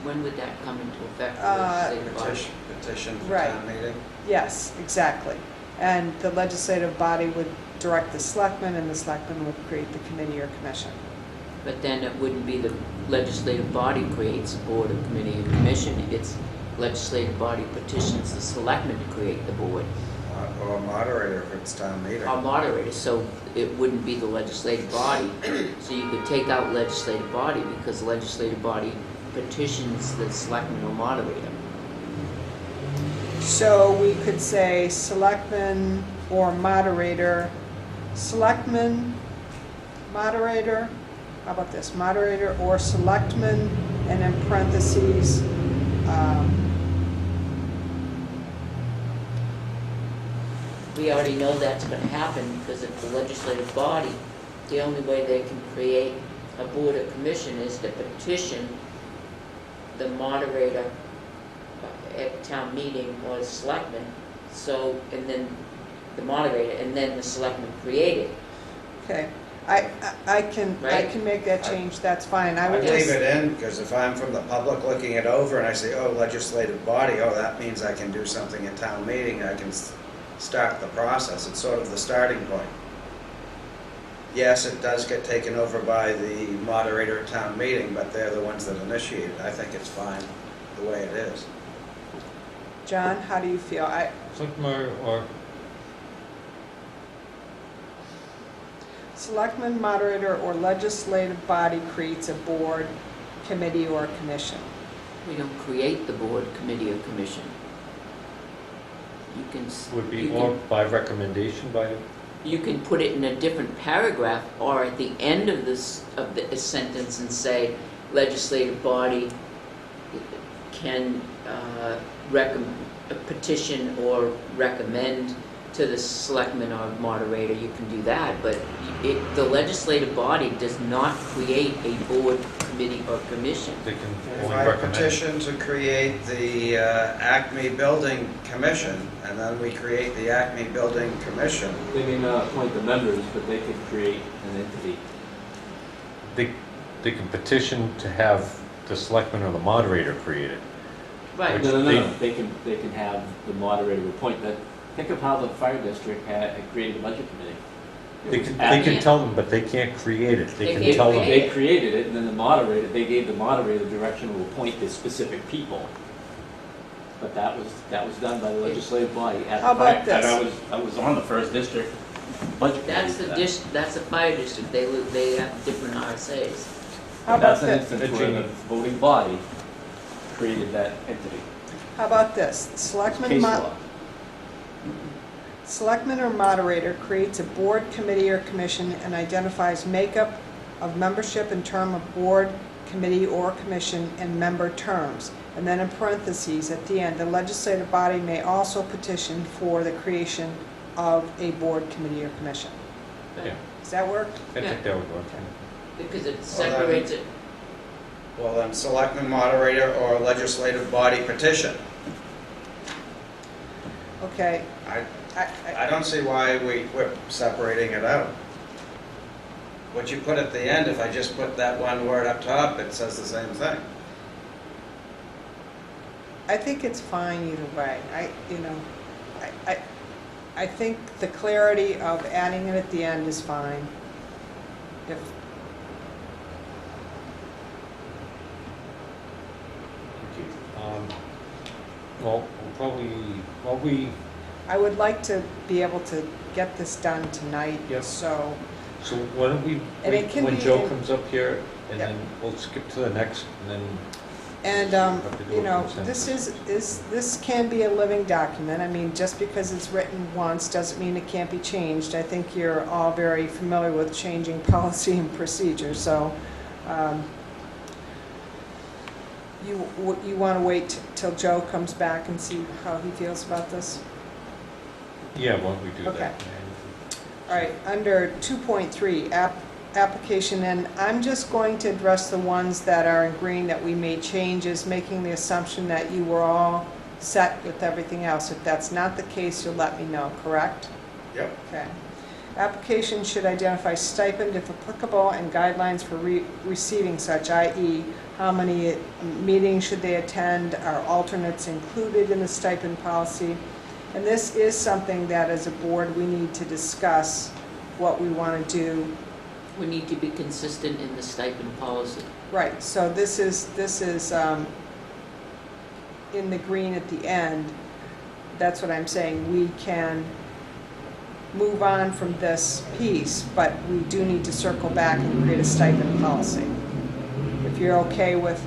When would that come into effect, legislative body? Petition for Right. town meeting. Yes, exactly. And the legislative body would direct the selectmen, and the selectmen would create the committee or commission. But then it wouldn't be the legislative body creates a board, a committee, or commission. It's legislative body petitions the selectmen to create the board, Or a moderator if it's town meeting. or moderator, so it wouldn't be the legislative body. So you could take out legislative body, because legislative body petitions the selectmen or moderator. So we could say selectman or moderator, selectman, moderator, how about this, moderator or selectman, and in parentheses, We already know that's gonna happen, because if the legislative body, the only way they can create a board or commission is to petition the moderator at town meeting or the selectmen, so, and then the moderator, and then the selectmen create it. okay. I can make that change, that's fine. I I would leave just, it in, because if I'm from the public looking it over and I say, oh, legislative body, oh, that means I can do something at town meeting, I can start the process. It's sort of the starting point. Yes, it does get taken over by the moderator at town meeting, but they're the ones that initiate it. I think it's fine the way it is. John, how do you feel? Selectman or Selectman, moderator, or legislative body creates a board, committee, or commission. We don't create the board, committee, or commission. You can, would be you or can, by recommendation by, you can put it in a different paragraph, or at the end of this, of the sentence, and say, legislative body can petition or recommend to the selectman or moderator. You can do that, but the legislative body does not create a board, committee, or commission. they can If only I recommend. petition to create the Acme Building Commission, and then we create the Acme Building Commission, They may not appoint the members, but they could create an entity. They can petition to have the selectman or the moderator create it. Right. Which No, they- they can have the moderator appoint that. Think of how the fire district had created a budget committee. They can tell them, but they can't create it. They They can can't tell them. create They created it, and then the moderator, they gave the moderator direction to appoint the specific people. But that was done by the legislative body. How about this? And I was on the first district budget committee. That's for the that. that's the fire district. They have different RSAs. How about That's an this? instance where the voting body created that entity. How about this? Case law. Selectman or moderator creates a board, committee, or commission and identifies makeup of membership and term of board, committee, or commission and member terms. And then in parentheses, at the end, the legislative body may also petition for the creation of a board, committee, or commission. Yeah, Does that work? I think that would work. Because it separates it. well then selectman, moderator, or legislative body petition. Okay. I don't see why we're separating it out. What you put at the end, if I just put that one word up top, it says the same thing. I think it's fine either way. I think the clarity of adding it at the end is fine. If, Well, I would like to be able to get this done tonight, Yep. so, so why don't we And it wait can when be Joe in- comes up here, and Yep. then we'll skip to the next, and then and, have to do you a know, consensus. this can be a living document. I mean, just because it's written once doesn't mean it can't be changed. I think you're all very familiar with changing policy and procedure, so, you want to wait till Joe comes back and see how he feels about this? Yeah, why don't we do Okay. that? All right, under 2.3, application, and I'm just going to address the ones that are in green that we made changes, making the assumption that you were all set with everything else. If that's not the case, you'll let me know, correct? Yep. Okay. Application should identify stipend if applicable and guidelines for receiving such, i.e., how many meetings should they attend, are alternates included in the stipend policy? And this is something that as a board we need to discuss what we want to do. We need to be consistent in the stipend policy. Right, so this is in the green at the end. That's what I'm saying. We can move on from this piece, but we do need to circle back and create a stipend policy. If you're okay with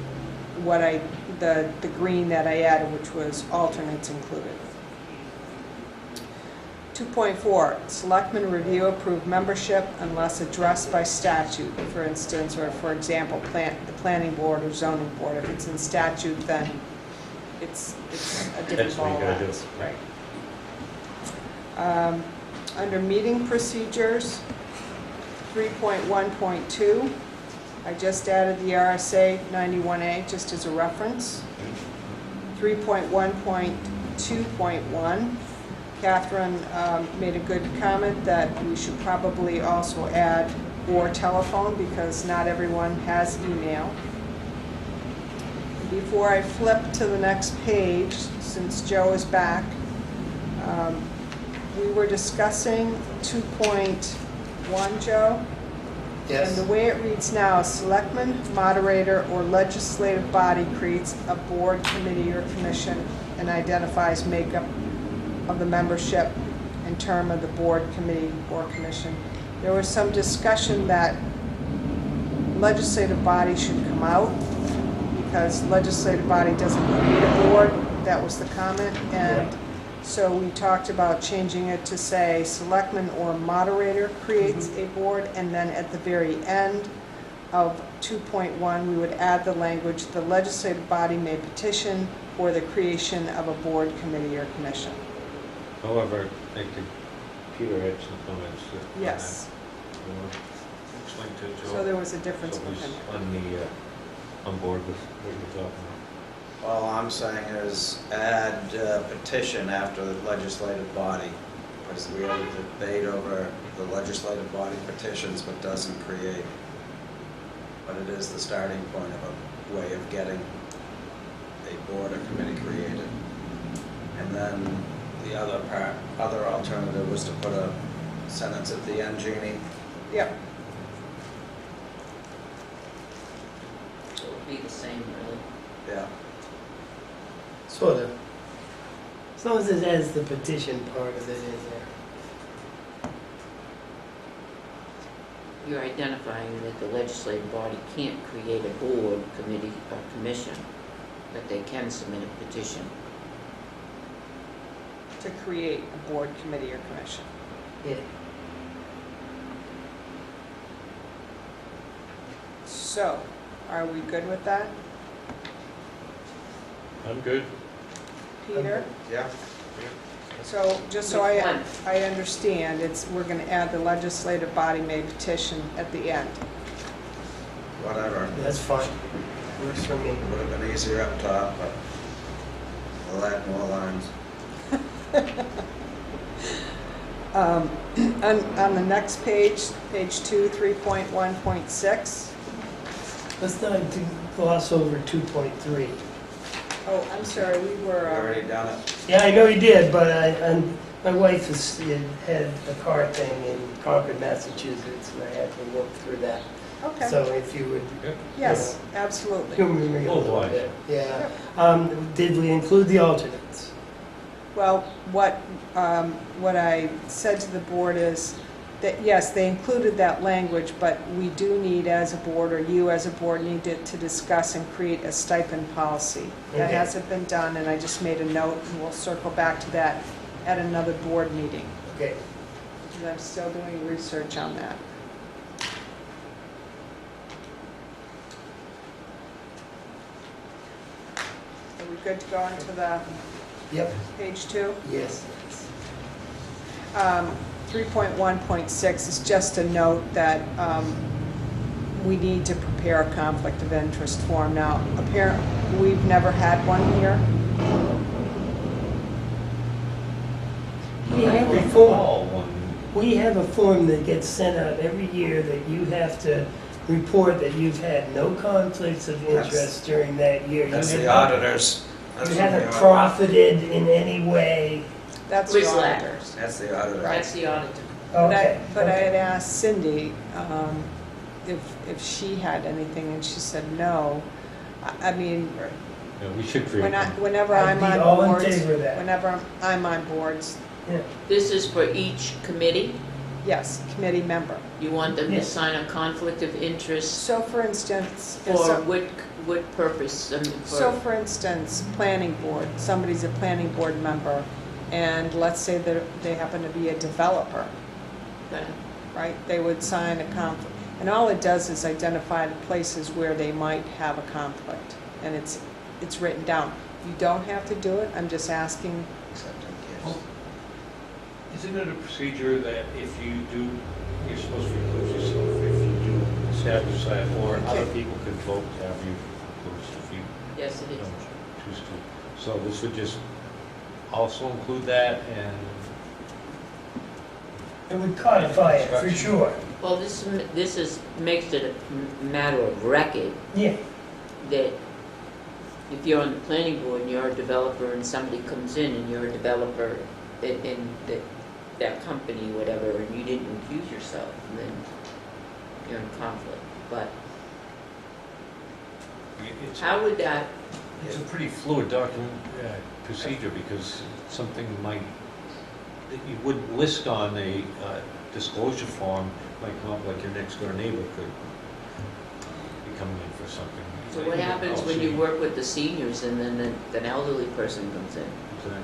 what the green that I added, which was alternates included. 2.4, selectmen review approve membership unless addressed by statute, for instance, or for example, the planning board or zoning board. If it's in statute, then it's a different That's what you ball gotta do. wax. Right. Under meeting procedures, 3.1.2, I just added the RSA 91A just as a reference. 3.1.2.1, Catherine made a good comment that we should probably also add or telephone because not everyone has email. Before I flip to the next page, since Joe is back, we were discussing 2.1, Joe? Yes. And the way it reads now is selectman, moderator, or legislative body creates a board, committee, or commission and identifies makeup of the membership and term of the board, committee, or commission. There was some discussion that legislative body should come out because legislative body doesn't create a board. That was the comment. And so we talked about changing it to say selectman or moderator creates a board, and then at the very end of 2.1, we would add the language, the legislative body may petition for the creation of a board, committee, or commission. However, I think Peter had some comments. on Yes. that. You want to explain to Joe? So there was a difference So of he's opinion. on board with what you're talking about. All I'm saying is add petition after the legislative body, because we had a debate over the legislative body petitions, but doesn't create. But it is the starting point of a way of getting a board or committee created. And then the other alternative was to put a sentence at the end, Jeannie. Yep. So it would be the same, really. Yeah. Sort of. As long as it has the petition part of it in there. You're identifying that the legislative body can't create a board, committee, or commission, but they can submit a petition. To create a board, committee, or commission. Yeah. So, are we good with that? I'm good. Peter? Yeah. So, just so Which one? I understand, we're going to add the legislative body may petition at the end. Whatever. That's fine. Works for me. It would have been easier up top, but we'll add more lines. On the next page, page 2, 3.1.6, Let's not gloss over 2.3. Oh, I'm sorry, we You were, already done it? Yeah, I know you did, but my wife had a car thing in Concord, Massachusetts, and I had to work through that. okay, So if you would yes, absolutely. humor me a Oh, little boy. bit. Yeah. Did we include the alternates? Well, what I said to the board is that, yes, they included that language, but we do need as a board, or you as a board need to discuss and create a stipend policy. That Okay. hasn't been done, and I just made a note, and we'll circle back to that at another board meeting, Okay. because I'm still doing research on that. Are we good to go on to the Yep. page 2? Yes. 3.1.6 is just a note that we need to prepare a conflict of interest form. Now, apparently, we've never had one here. We have a form. We have a form that gets sent out every year that you have to report that you've had no conflicts of interest during that year. That's You the have- auditors. That's You what haven't the profited in any way. That's the Wizlack. auditors. That's the auditor. That's the auditor. Okay. But I okay. had asked Cindy if she had anything, and she said no. I mean, Yeah, we should create one. whenever I'd I'm be on all in boards, favor of that. whenever I'm on boards, Yeah. This is for each committee? yes, committee member. You want them to Yes. sign a conflict of interest So for instance, for what purpose? So for instance, planning board, somebody's a planning board member, and let's say that they happen to be a developer, Okay. right? They would sign a conflict, and all it does is identify the places where they might have a conflict, and it's written down. You don't have to do it, I'm just asking. Accepting gifts. Isn't it a procedure that if you do, you're supposed to recluse yourself, if you do establish that, or other people could vote to have you recluse if you Yes, it is. don't choose to. So this would just also include that, and It would codify it, for sure. Well, this makes it a matter of record Yeah. that if you're on the planning board and you're a developer and somebody comes in and you're a developer in that company, whatever, and you didn't recuse yourself, then you're in conflict. But it's, how would that, it's a pretty fluid document, procedure, because something might, that you wouldn't list on a disclosure form, might come up like your next door neighbor could be coming in for something. so what happens when you work with the seniors and then an elderly person comes in? Exactly.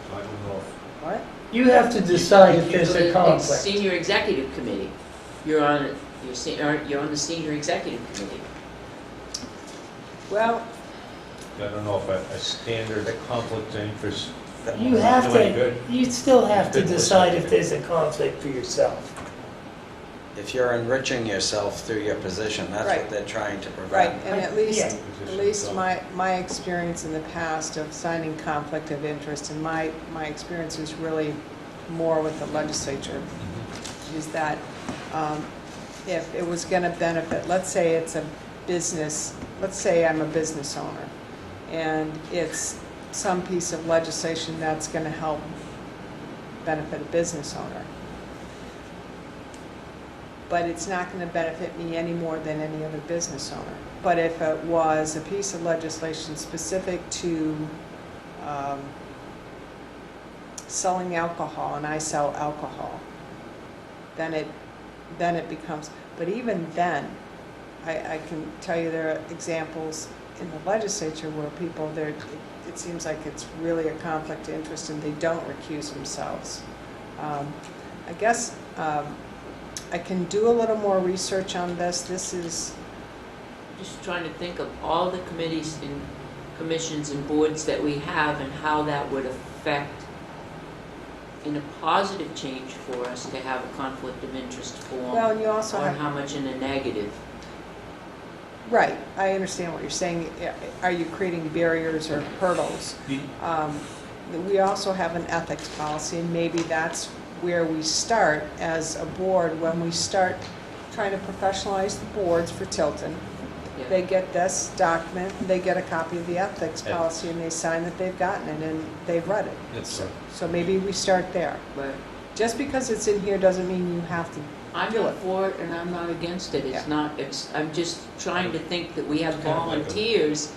So I don't know if What? You have to decide if there's a It's conflict. Senior executive committee. You're on the senior executive committee. Well, I don't know if a standard conflict of interest. You have do any to, good. you still have to Good decide if listen. there's a conflict for yourself. If you're enriching yourself through your position, that's Right. what they're trying to right, prevent. and at Yeah. least my experience in the past of signing conflict of interest, and my experience is really more with the legislature, is that if it was going to benefit, let's say it's a business, let's say I'm a business owner, and it's some piece of legislation that's going to help benefit a business owner, but it's not going to benefit me any more than any other business owner. But if it was a piece of legislation specific to selling alcohol, and I sell alcohol, then it becomes, but even then, I can tell you there are examples in the legislature where people, it seems like it's really a conflict of interest and they don't recuse themselves. I guess I can do a little more research on this. This is, Just trying to think of all the committees and commissions and boards that we have and how that would affect in a positive change for us to have a conflict of interest form, well, and you also or have, how much in a negative. right, I understand what you're saying. Are you creating barriers or hurdles? We also have an ethics policy, and maybe that's where we start as a board when we start trying to professionalize the boards for Tilton. Yeah. they get this document, they get a copy of the ethics Yeah. policy, and they sign that they've gotten it and they've read it. It's, So maybe we start there. Right. Just because it's in here doesn't mean you have to. I'm Do not it. for it and I'm not against it. It's Yeah. not, I'm just trying to think that we have It's kind of like a- volunteers,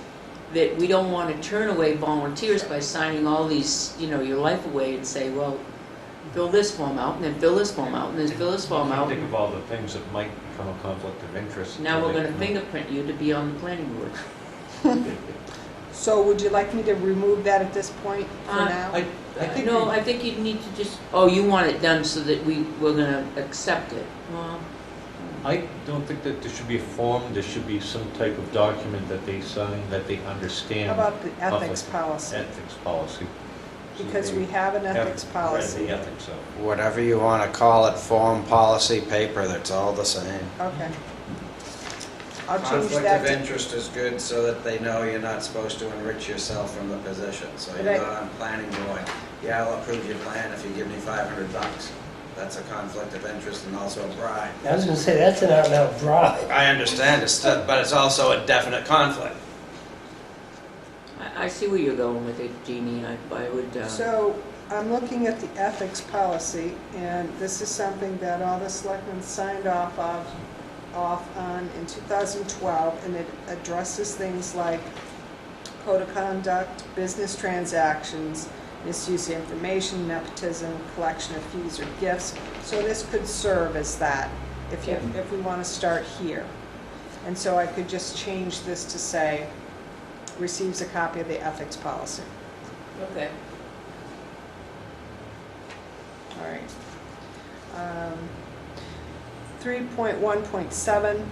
that we don't want to turn away volunteers by signing all these, your life away and say, well, fill this form out and then fill this form out and then fill this form out. think of all the things that might become a conflict of interest. Now we're until going to they come up. fingerprint you to be on the planning board. So would you like me to remove that at this point for now? I think No, I think you need to just, oh, you want it done so that we're going to accept it. Well, I don't think that there should be a form, there should be some type of document that they sign, that they understand. How about the ethics Conflict. policy? Ethics policy. So Because they we have an ethics have policy. read the ethics of. Whatever you want to call it, form, policy, paper, that's all the same. Okay. I'll change Conflict that of to, interest is good so that they know you're not supposed to enrich yourself from the position. So But you're I- not on planning board. Yeah, I'll approve your plan if you give me $500. That's a conflict of interest and also a bribe. I was gonna say, that's an out-and-out bribe. I understand, but it's also a definite conflict. I see where you're going with it, Jeannie. I would, so I'm looking at the ethics policy, and this is something that all the selectmen signed off on in 2012, and it addresses things like code of conduct, business transactions, misuse of information, nepotism, collection of fees or gifts. So this could serve as that, if we want to start here. And so I could just change this to say, receives a copy of the ethics policy. okay. All right. 3.1.7,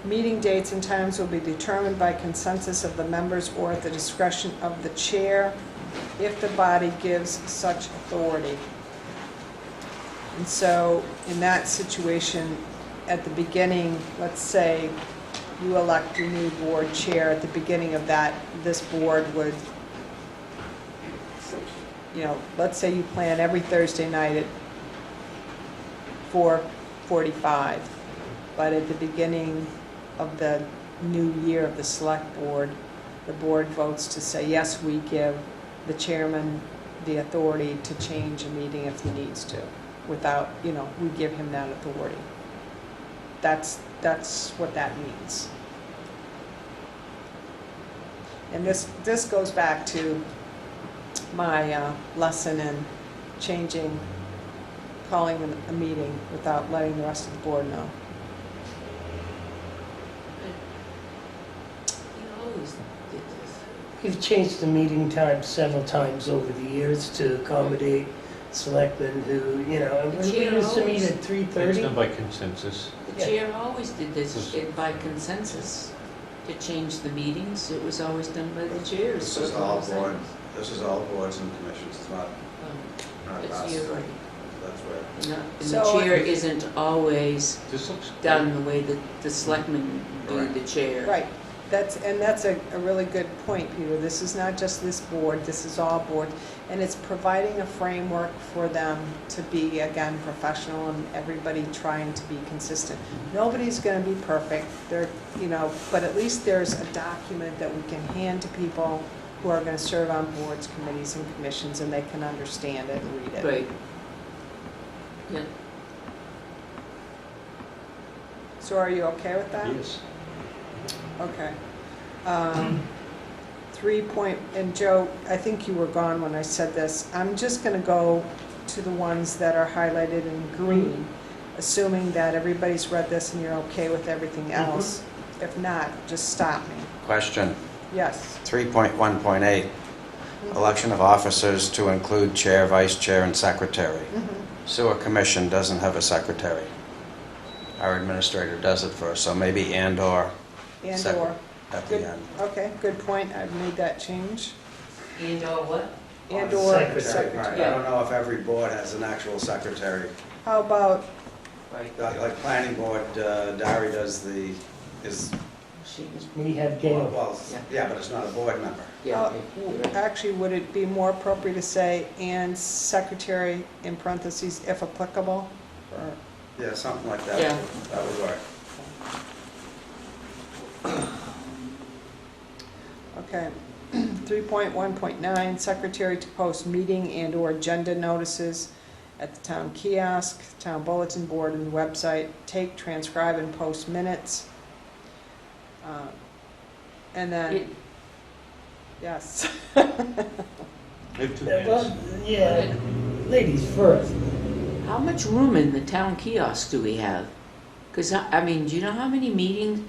meeting dates and times will be determined by consensus of the members or at the discretion of the chair if the body gives such authority. And so in that situation, at the beginning, let's say you elect your new board chair, at the beginning of that, this board would, let's say you plan every Thursday night at 4:45, but at the beginning of the new year of the select board, the board votes to say, yes, we give the chairman the authority to change a meeting if he needs to, without, we give him that authority. That's what that means. And this goes back to my lesson in calling a meeting without letting the rest of the board know. You always did this. We've changed the meeting time several times over the years to accommodate selectmen who, and we used to meet at It's 3:30. done by consensus. The Yeah. chair always did this by consensus to change the meetings. It was always done by the chairs. This is all board, this is all boards and commissions, it's not It's us. you're right. That's where. And the So- chair isn't always This looks done the way that the selectmen do Right. the chair. Right, that's a really good point, Peter. This is not just this board, this is all boards. And it's providing a framework for them to be, again, professional and everybody trying to be consistent. Nobody's gonna be perfect, but at least there's a document that we can hand to people who are gonna serve on boards, committees, and commissions, and they can understand it and read it. Right. Yeah. So are you okay with that? Yes. Okay. 3 and Joe, I think you were gone when I said this. I'm just going to go to the ones that are highlighted in green, assuming that everybody's read this and you're okay with everything else. If not, just stop me. Question, Yes. 3.1.8, election of officers to include chair, vice chair, and secretary. Sewer commission doesn't have a secretary. Our administrator does it for us, so maybe and/or And/or. at the Good. end. Okay, good point. I've made that change. And/or what? And/or Secretary, secretary. right. I don't know if every board has an actual secretary. How about, Right. Like planning board, Dari does We have Gail. well, yeah, but it's not a board member. Yeah. actually, would it be more appropriate to say "and secretary" in parentheses if applicable? Or- Yeah, something like that. Yeah. That would work. Okay. 3.1.9, secretary to post meeting and/or agenda notices at the town kiosk, town bulletin board, and website. Take, transcribe, and post minutes. And then, yes. We have 2 minutes. Well, yeah, ladies first. How much room in the town kiosk do we have? Because, I mean, do you know how many meetings,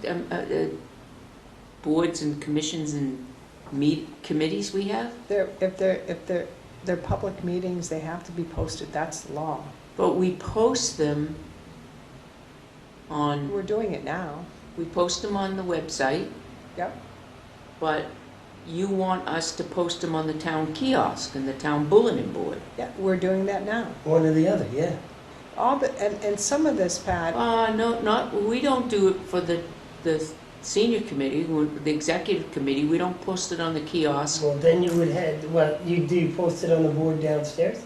boards and commissions and committees we have? If they're public meetings, they have to be posted, that's the law. But we post them on, We're doing it now. we post them on the website, Yep. but you want us to post them on the town kiosk and the town bulletin board. Yeah, we're doing that now. One or the other, yeah. And some of this, Pat, No, we don't do it for the senior committee, the executive committee, we don't post it on the kiosk. Well, then you would have, do you post it on the board downstairs?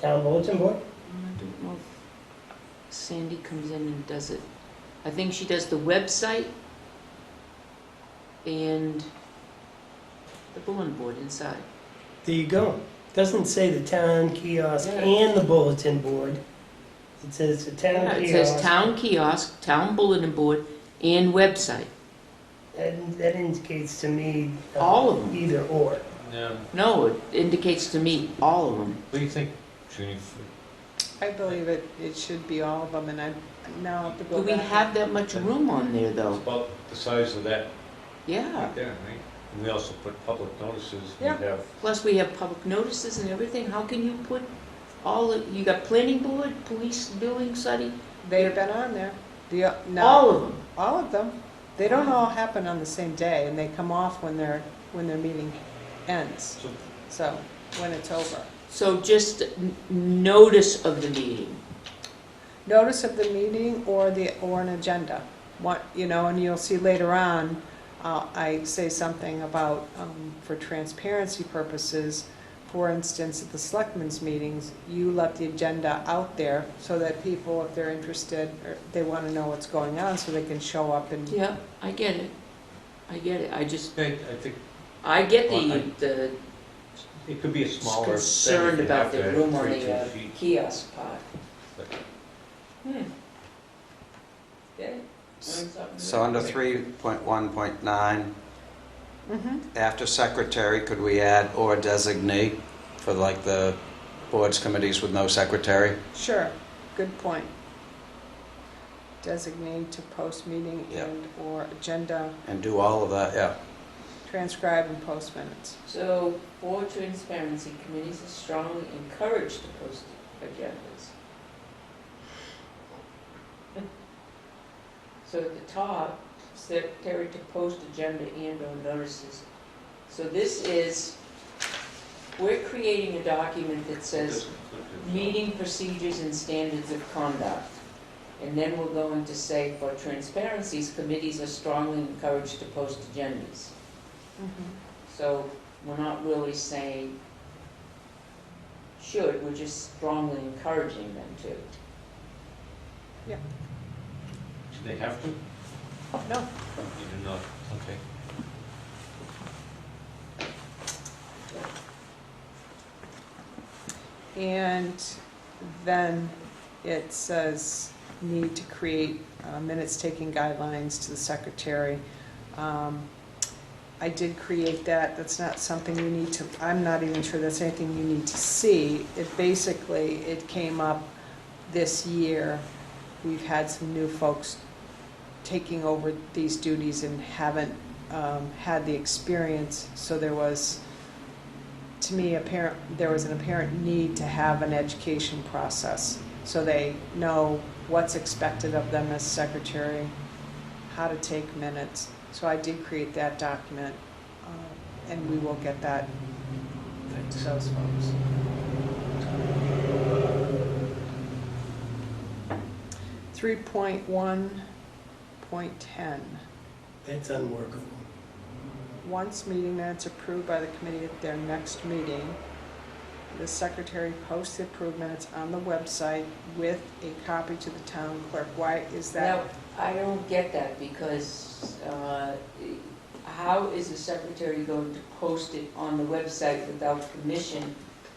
Town bulletin board? I don't know if Sandy comes in and does it. I think she does the website and the bulletin board inside. There you go. Doesn't say the town kiosk Yeah. and the bulletin board. It says the town Yeah, kiosk. it says town kiosk, town bulletin board, and website. That indicates to me. All of them. Either or. Yeah. No, it indicates to me all of them. What do you think, Judy? I believe it should be all of them, and I now have to go Do we back. have that much room on there, It's though? about the size of that Yeah. right there, right? And we also put public notices. We Yeah. have, Plus, we have public notices and everything. How can you put you got planning board, police, building study, They've been on there. No, all of them. all of them. They don't all happen on the same day, and they come off when their meeting ends. so So, when it's over. So just notice of the meeting. Notice of the meeting or an agenda. And you'll see later on, I say something about, for transparency purposes, for instance, at the selectmen's meetings, you let the agenda out there so that people, if they're interested, or they want to know what's going on, so they can show up and. Yeah, I get it. I get it. I think I get Well, the it could be a smaller. concerned thing if you about have the to have room on 32 the feet. kiosk part. But- Get it? So under 3.1.9, Mhm. after secretary, could we add or designate for like the boards, committees with no secretary? Sure, good point. Designate to post meeting Yep. and/or agenda, And do all of that, yeah. transcribe and post minutes. So, for transparency, committees are strongly encouraged to post agendas. So at the top, secretary to post agenda and/or notices. So this is, we're creating a document that says meeting procedures and standards of conduct. And then we're going to say, for transparencies, committees are strongly encouraged to post agendas. So we're not really saying should, we're just strongly encouraging them to. Do they have to? You No, do not, okay. and then it says need to create minutes taking guidelines to the secretary. I did create that. That's not something you need to, I'm not even sure that's anything you need to see. It came up this year. We've had some new folks taking over these duties and haven't had the experience, so there was, to me, there was an apparent need to have an education process, so they know what's expected of them as secretary, how to take minutes. So I did create that document, and we will get that to those folks. Three point 1.10. That's unworkable. Once meeting minutes approved by the committee at their next meeting, the secretary posts the approved minutes on the website with a copy to the town clerk. Why is that? Now, I don't get that because how is the secretary going to post it on the website without permission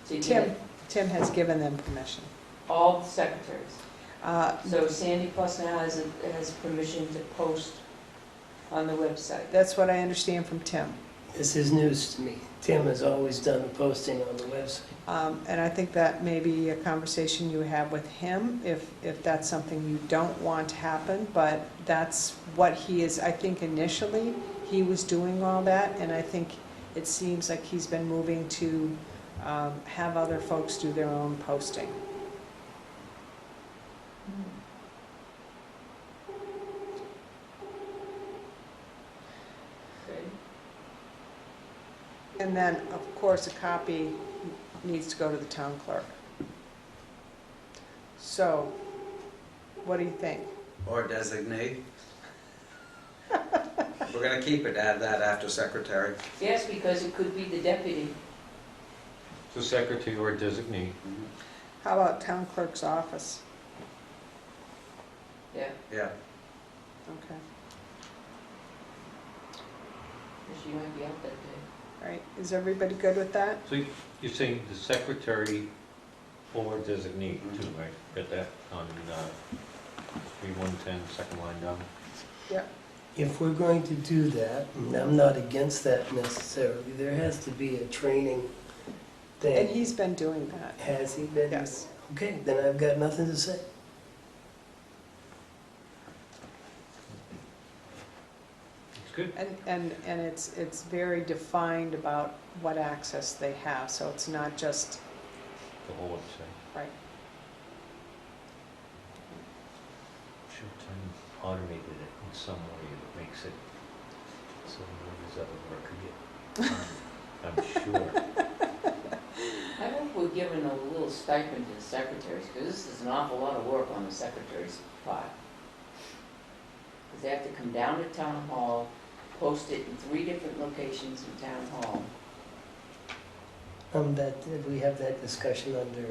to Tim, get Tim has given them permission. all the secretaries? Uh, So Sandy Plus now has permission to post on the website. That's what I understand from Tim. This is news to me. Tim has always done the posting on the website. And I think that may be a conversation you have with him, if that's something you don't want to happen, but that's what he is, I think initially, he was doing all that, and I think it seems like he's been moving to have other folks do their own posting. Okay. And then, of course, a copy needs to go to the town clerk. So, what do you think? Or designate. We're gonna keep it, add that after secretary. Yes, because it could be the deputy. So secretary or designee. How about town clerk's office? Yeah, Yeah, Okay, she might be out that day. all right, is everybody good with that? So you're saying the secretary or designee too, right? Got that on 3110, second line down. Yep. If we're going to do that, and I'm not against that necessarily, there has to be a training And thing. he's been doing that. Has he been? Yes. Okay, then I've got nothing to say. It's good. And it's very defined about what access they have, so it's not just, The whole website. right, Should automated it in some way that makes it so his other work could get done. I'm sure. I hope we're giving a little stipend to the secretaries, because this is an awful lot of work on the secretary's part. Because they have to come down to town hall, post it in 3 different locations in town hall. We have that discussion under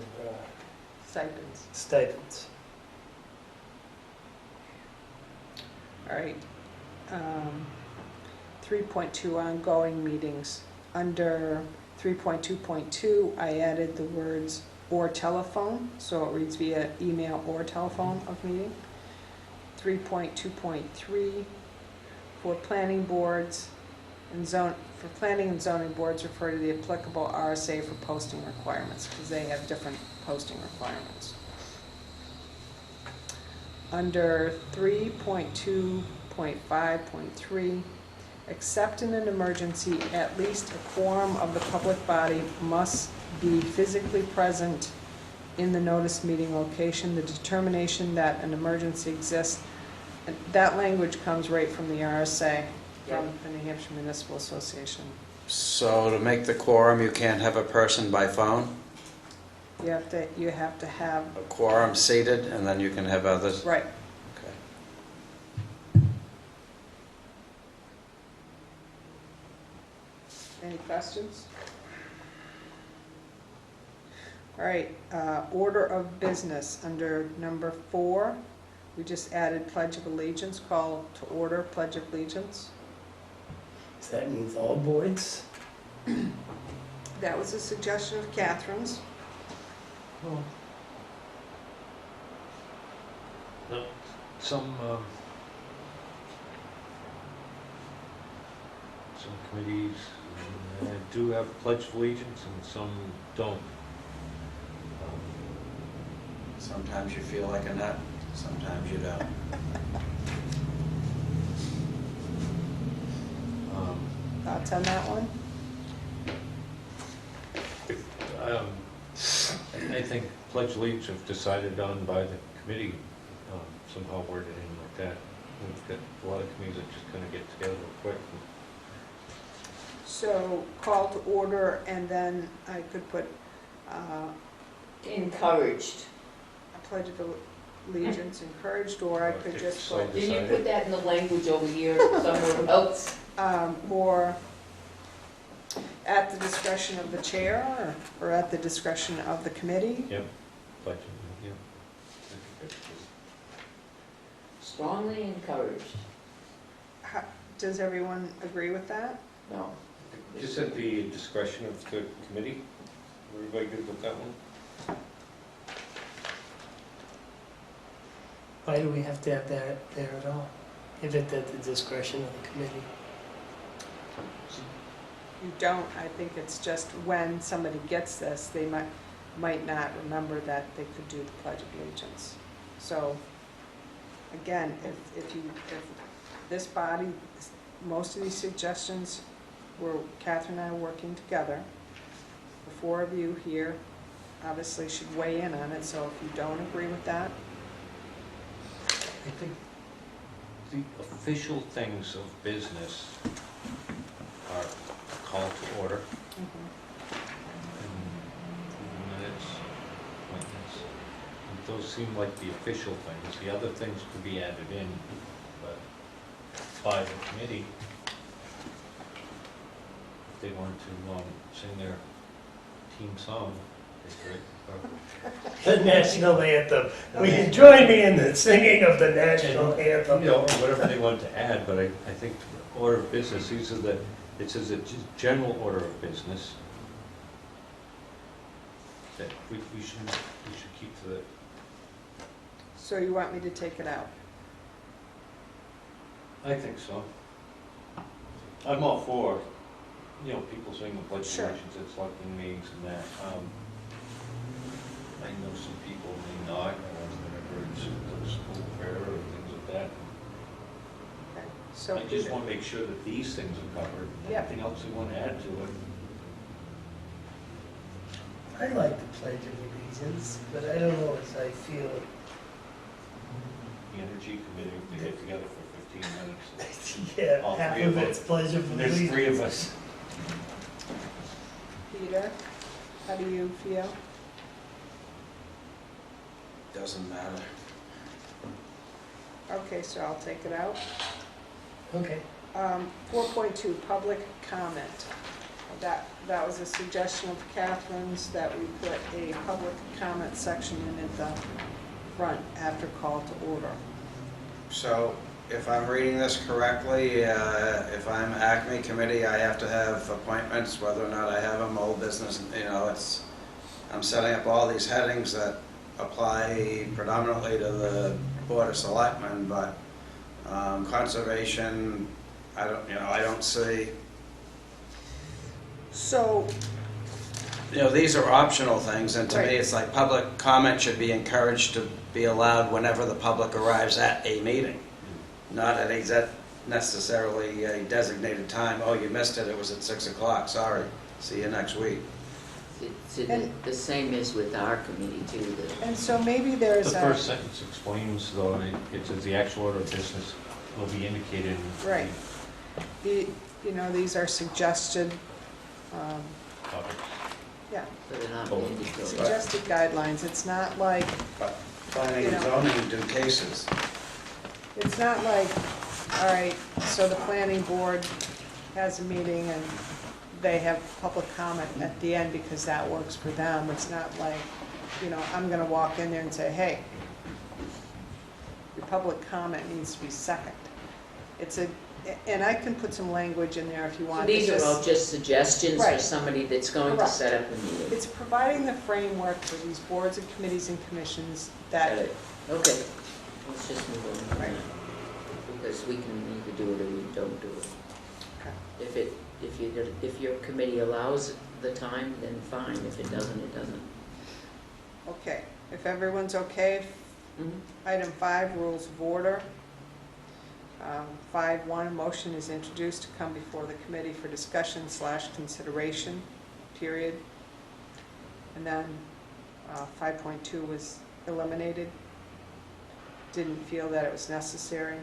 stipends. stipends. All right. 3.2 ongoing meetings. Under 3.2.2, I added the words "or telephone," so it reads via email or telephone of meeting. 3.2.3, for planning boards and planning and zoning boards, refer to the applicable RSA for posting requirements, because they have different posting requirements. Under 3.2.5.3, except in an emergency, at least a quorum of the public body must be physically present in the notice meeting location. The determination that an emergency exists, and that language comes right from the RSA, from the New Hampshire Municipal Association. so to make the quorum, you can't have a person by phone? You have to have, A quorum seated, and then you can have others? right. Okay. Any questions? All right, order of business, under number 4, we just added Pledge of Allegiance, call to order, Pledge of Allegiance. So that means all boards? That was a suggestion of Catherine's. Well, no, some committees do have pledge of allegiance and some don't. Sometimes you feel like a nut, sometimes you don't. Thoughts on that one? I think pledge allegiance if decided on by the committee, somehow worded in like that. We've got a lot of committees that just kind of get together real quick. So, call to order, and then I could put Encouraged. a Pledge of Allegiance encouraged, or I could just put, Did you put that in the language over here somewhere else? or at the discretion of the chair, or at the discretion of the committee. Yep, pledge, yeah. Strongly encouraged. Does everyone agree with that? No. Just at the discretion of the committee. Everybody good with that one? Why do we have to have that there at all? If it's at the discretion of the committee? You don't, I think it's just when somebody gets this, they might not remember that they could do the Pledge of Allegiance. So, again, if this body, most of these suggestions were, Catherine and I working together. The four of you here obviously should weigh in on it, so if you don't agree with that, I think the official things of business are call to order, and minutes, appointments. And those seem like the official things. The other things could be added in, but by the committee, if they wanted to sing their team song, they could. The national anthem. Will you join me in the singing of the national anthem? You know, or whatever they want to add, but I think order of business, these are the, it says a general order of business that we should keep to the, so you want me to take it out? I think so. I'm all for, you know, people saying the pledge of Sure. allegiance at selecting meetings and that. I know some people may not, whenever it's a school fair or things like that. Okay. So I just want to make sure that these things are covered. Yeah. Anything else we want to add to it? I like the Pledge of Allegiance, but I don't know as I feel. The Energy Committee, we get together for 15 minutes. Yeah, All half three of of it's Pledge of And there's Allegiance. 3 of us. Peter, how do you feel? Doesn't matter. Okay, so I'll take it out. Okay. 4.2, public comment. That was a suggestion of Catherine's that we put a public comment section in at the front after call to order. So, if I'm reading this correctly, if I'm Acme Committee, I have to have appointments, whether or not I have them, old business, you know, I'm setting up all these headings that apply predominantly to the Board of Selectmen, but conservation, I don't see. So, You know, these are optional things, and to Right. me, it's like public comment should be encouraged to be allowed whenever the public arrives at a meeting, not at necessarily a designated time. Oh, you missed it, it was at 6 o'clock, sorry, see you next week. The same is with our committee too. and so maybe The there's a, first sentence explains, though, it says the actual order of business will be indicated in right, these are suggested, the topics. yeah, So they're not Oh. mandatory. suggested guidelines. It's not like, But planning and zoning do cases. it's not like, all right, so the planning board has a meeting and they have public comment at the end because that works for them. It's not like, I'm gonna walk in there and say, hey, your public comment needs to be second. And I can put some language in there if you So want. these are all just suggestions for Right. somebody that's going to Correct. set up a meeting. It's providing the framework for these boards and committees and commissions that, Okay, let's just move on. Right. Because we can either do it or we don't do it. Okay. If your committee allows the time, then fine. If it doesn't, it doesn't. okay, if everyone's okay, item 5, rules of order. 5.1, motion is introduced to come before the committee for discussion/consideration, period. And then 5.2 was eliminated. Didn't feel that it was necessary.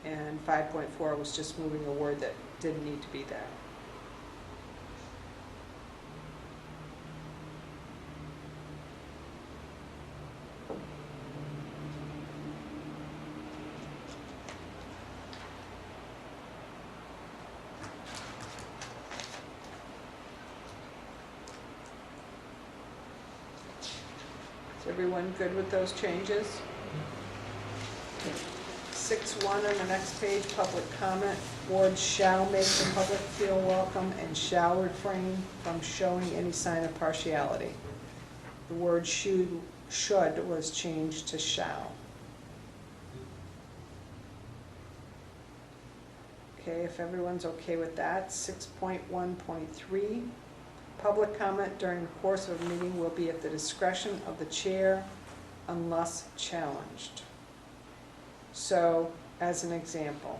And 5.4 was just moving a word that didn't need to be there. Is everyone good with those changes? 6.1 on the next page, public comment. Board shall make the public feel welcome and shall refrain from showing any sign of partiality. The word should was changed to shall. Okay, if everyone's okay with that. 6.1.3, public comment during the course of a meeting will be at the discretion of the chair unless challenged. So, as an example,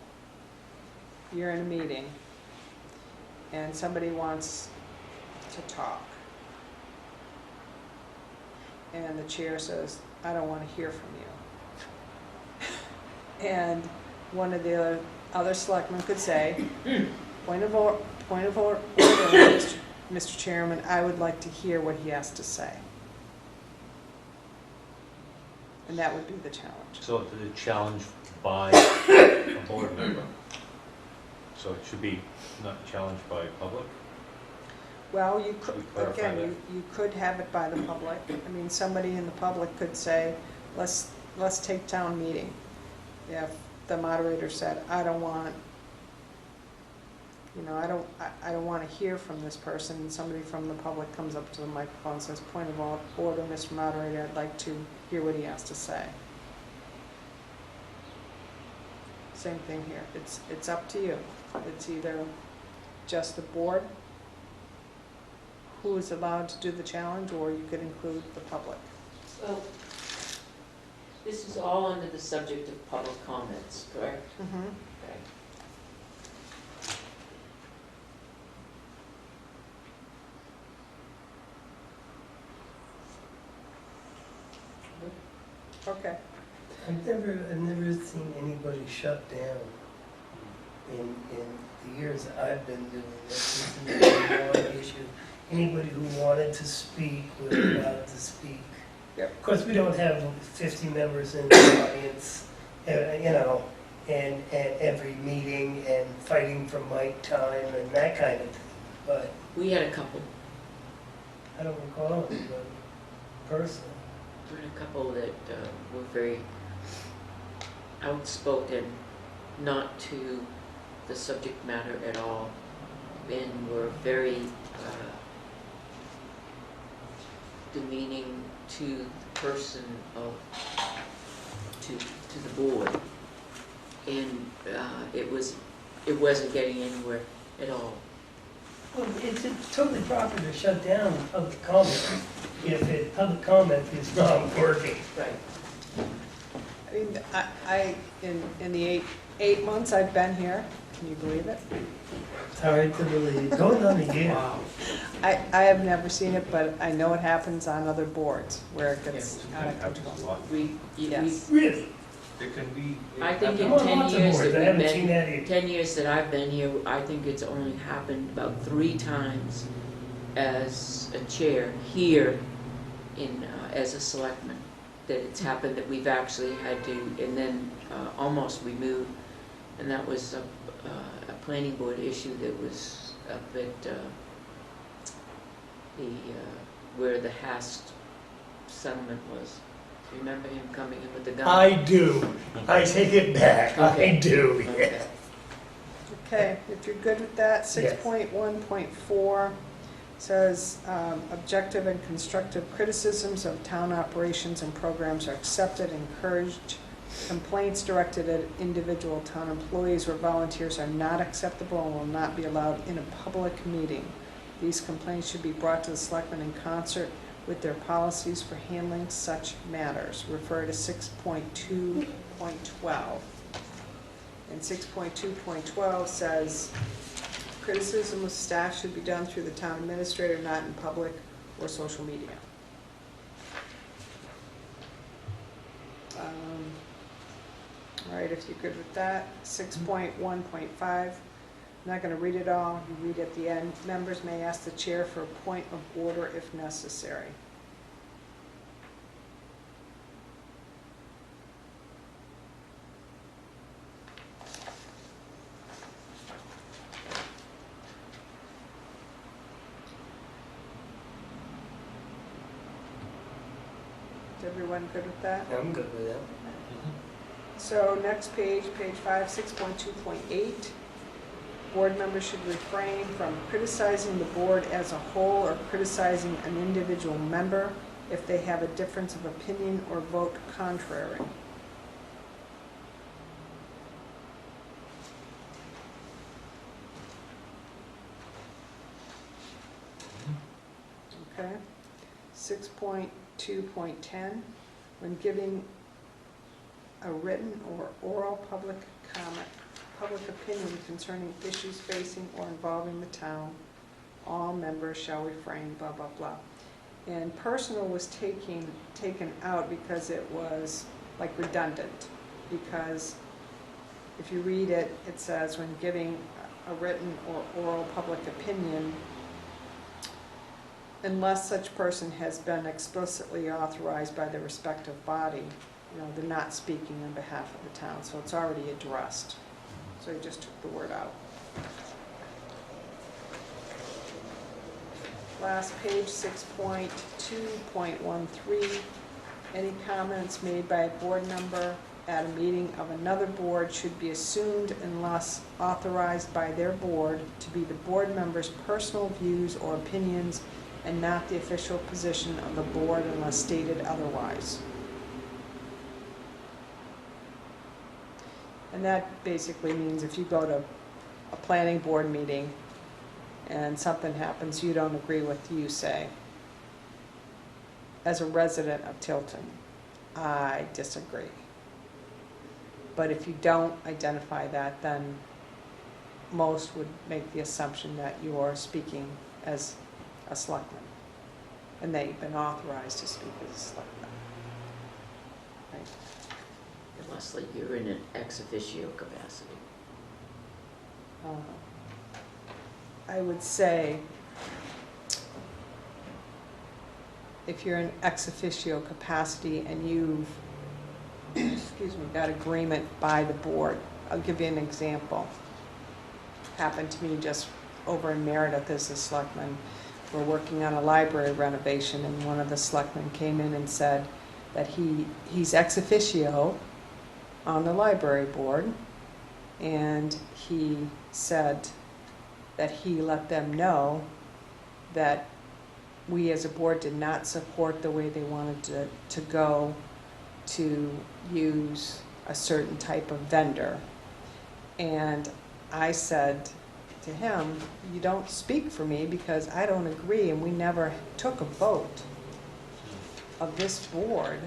you're in a meeting and somebody wants to talk. And the chair says, I don't want to hear from you. And one of the other selectmen could say, point of order, Mr. Chairman, I would like to hear what he has to say. And that would be the challenge. So the challenge by a board member. So it should be not challenged by public? Well, you could, Should we clarify again, you could have it by the public. I mean, somebody in the public could say, let's take town meeting. If the moderator said, I don't want to hear from this person, and somebody from the public comes up to the microphone and says, point of order, Mr. Moderator, I'd like to hear what he has to say. Same thing here. It's up to you. It's either just the board who is allowed to do the challenge, or you could include the public. So, this is all under the subject of public comments, correct? Mm-hmm. Okay. Okay. I've never seen anybody shut down in the years I've been doing this. This is one issue. Anybody who wanted to speak was allowed to speak. Yep. Of course, we don't have 50 members in the audience, and every meeting and fighting for mic time and that kind of thing. But We had a couple. I don't recall anybody personally. We had a couple that were very outspoken, not to the subject matter at all, and were very demeaning to the person to the board, and it wasn't getting anywhere at all. Well, it's totally proper to shut down public comment if public comment is not working. Right. I mean, I in the eight months I've been here, can you believe it? It's hard to believe. Going on a year. I have never seen it, but I know it happens on other boards where it gets Yes, out of happens a control. lot. Yes. Really? It can be. I think I'm in on 10 lots of years boards. that I we've haven't seen that been, either. 10 years that I've been here, I think it's only happened about 3 times as a chair here in, as a selectman, that it's happened that we've actually had to, and then almost we moved, and that was a planning board issue that was up at where the Hast settlement was. Do you remember him coming in with the gun? I do. I take it back. Okay. I do, Okay. yeah. Okay, if you're good with that, Yes. 6.1.4 says objective and constructive criticisms of town operations and programs are accepted, encouraged. Complaints directed at individual town employees or volunteers are not acceptable and will not be allowed in a public meeting. These complaints should be brought to the selectmen in concert with their policies for handling such matters. Refer to 6.2.12. And 6.2.12 says criticism of staff should be done through the town administrator, not in public or social media. All right, if you're good with that. 6.1.5, I'm not going to read it all, you read at the end. Members may ask the chair for a point of order if necessary. Is everyone good with that? I'm good with that. Mhm. So next page, page 5, 6.2.8. Board members should refrain from criticizing the board as a whole or criticizing an individual member if they have a difference of opinion or vote contrary. Okay. 6.2.10, when giving a written or oral public comment, public opinion concerning issues facing or involving the town, all members shall refrain, blah, blah, blah. And personal was taken out because it was like redundant. Because if you read it, it says when giving a written or oral public opinion, unless such person has been explicitly authorized by the respective body, they're not speaking on behalf of the town, so it's already addressed. So you just took the word out. Last page, 6.2.13. Any comments made by a board member at a meeting of another board should be assumed unless authorized by their board to be the board member's personal views or opinions and not the official position of the board unless stated otherwise. And that basically means if you go to a planning board meeting and something happens you don't agree with, you say, as a resident of Tilton, I disagree. But if you don't identify that, then most would make the assumption that you are speaking as a selectman, and that you've been authorized to speak as a selectman. Right? Unless like you're in an ex officio capacity. I would say if you're in ex officio capacity and you've excuse me, got agreement by the board. I'll give you an example. Happened to me just over in Meredith as a selectman. We're working on a library renovation, and one of the selectmen came in and said that he's ex officio on the library board, and he said that he let them know that we as a board did not support the way they wanted to go to use a certain type of vendor. And I said to him, you don't speak for me because I don't agree, and we never took a vote of this board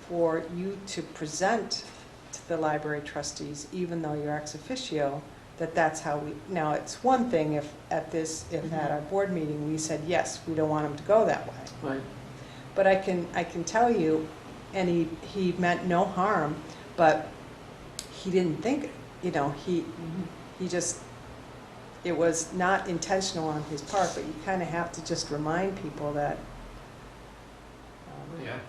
for you to present to the library trustees, even though you're ex officio, that's how we, now it's one thing if at our board meeting we said, yes, we don't want him to go that way. Right. But I can tell you, and he meant no harm, but he didn't think, he just, it was not intentional on his part, but you kind of have to just remind people that. Yeah.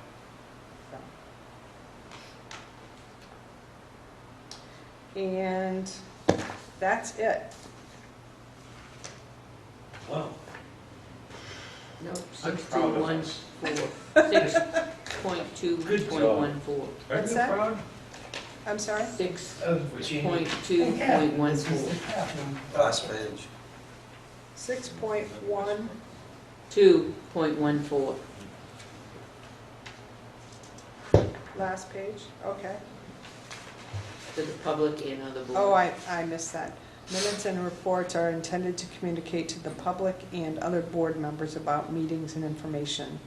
And that's it. Well, No, I'm proud of 6.2.14. What's that? I'm sorry? 6.2.14. Last page. 6.1. 2.14. Last page, okay. To the public and other boards. Oh, I missed that. Minutes and reports are intended to communicate to the public and other board members about meetings and information.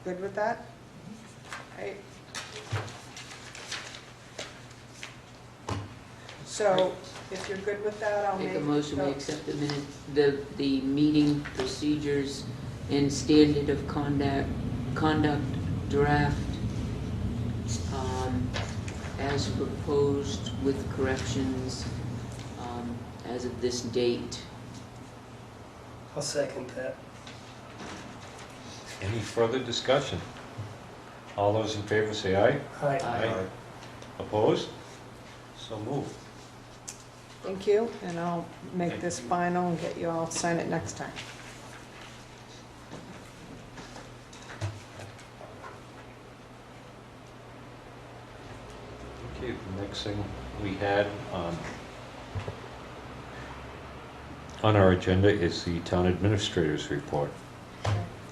Good with that? Right. So, if you're good with that, I'll Make make. a motion, we accept the minutes, the meeting procedures and standard of conduct draft as proposed with corrections as of this date. I'll second that. any further discussion? All those in favor say aye. Aye. Aye. Opposed? So moved. Thank you, and I'll make this final and get you all to sign it next time. next thing we had on our agenda is the town administrator's report.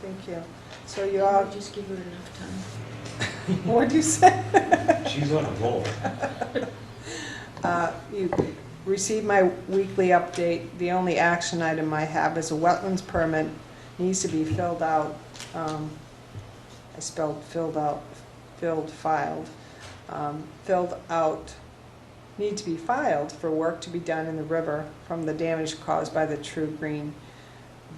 Thank you. So you all, Just give her enough time. what'd you say? She's on a roll. You received my weekly update. The only action item I have is a wetlands permit, needs to be filled out. I spelled filled out, filed. Filled out, need to be filed for work to be done in the river from the damage caused by the True Green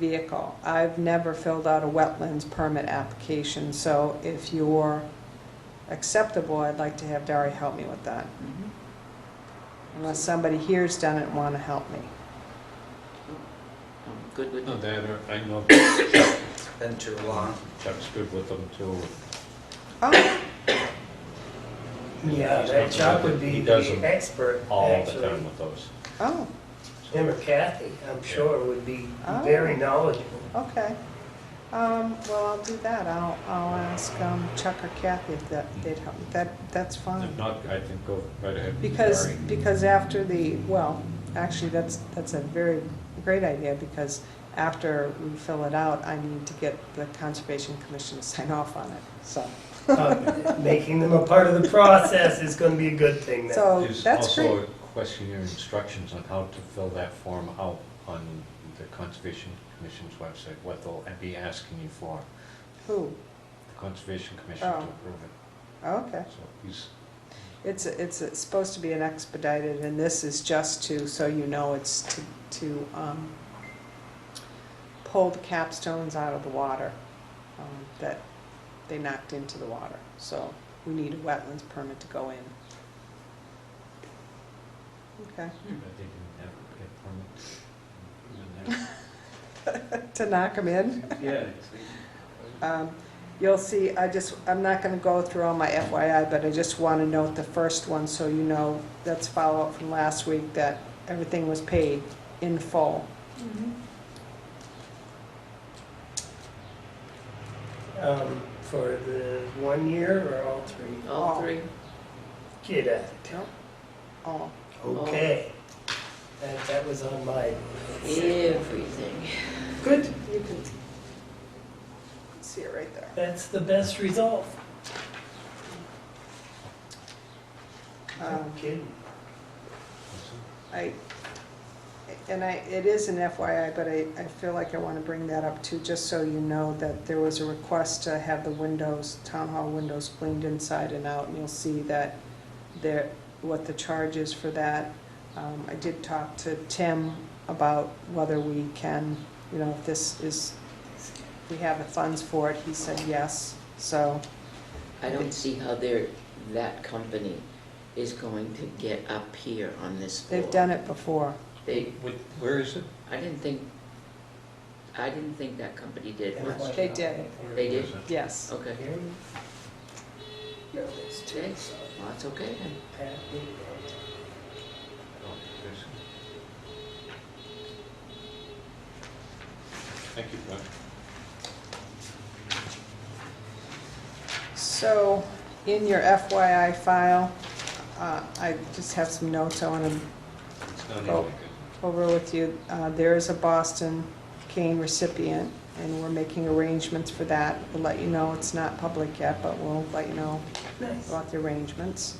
vehicle. I've never filled out a wetlands permit application, so if you're acceptable, I'd like to have Dari help me with that. Mhm. Unless somebody here's done it and want to help me. I'm good with No, it. that, I know It's been too long. Chuck's good with them too. Oh, Yeah, that Chuck would be He does them the expert, All the actually. time with those. oh, Him or Kathy, I'm sure, would be Oh. very knowledgeable. okay. Well, I'll do that. I'll ask Chuck or Kathy if they'd help me. That's fine. If not, I think go right ahead. with Because, Barry. because after well, actually, that's a very great idea, because after we fill it out, I need to get the Conservation Commission to sign off on it, so. Making them a part of the process is gonna be a good thing then. So, There's that's also great. a questionnaire instructions on how to fill that form out on the Conservation Commission's website, what they'll be asking you for, Who? the Conservation Commission to Oh. approve it. Okay. So he's, It's supposed to be an expedited, and this is just to, so you know, it's to pull the capstones out of the water that they knocked into the water. So we need a wetlands permit to go in. Okay. but they didn't have to get permits. To knock them in. Yeah. You'll see, I'm not gonna go through all my FYI, but I just want to note the first one, so you know, that's follow-up from last week, that everything was paid in full. For the 1 year or all three? All three? Get at it. Oh, Okay. That was on my. Everything. Good. you can see it right there. That's the best result. Um, No kidding. It is an FYI, but I feel like I want to bring that up too, just so you know that there was a request to have the windows, town hall windows cleaned inside and out, and you'll see that what the charge is for that. I did talk to Tim about whether we can, if we have the funds for it. He said yes, so. I don't see how that company is going to get up here on this floor. They've done it before. Where is it? I didn't think that company did much. They did. They did? Yes. Okay. Here. No, it's two. Okay. Well, that's okay then. Pat did that. Oh, there's- Thank you, Brett. So, in your FYI file, I just have some notes I want to It's not Oh. even good. over with you. There is a Boston cane recipient, and we're making arrangements for that. We'll let you know, it's not public yet, but we'll let you know Nice. about the arrangements.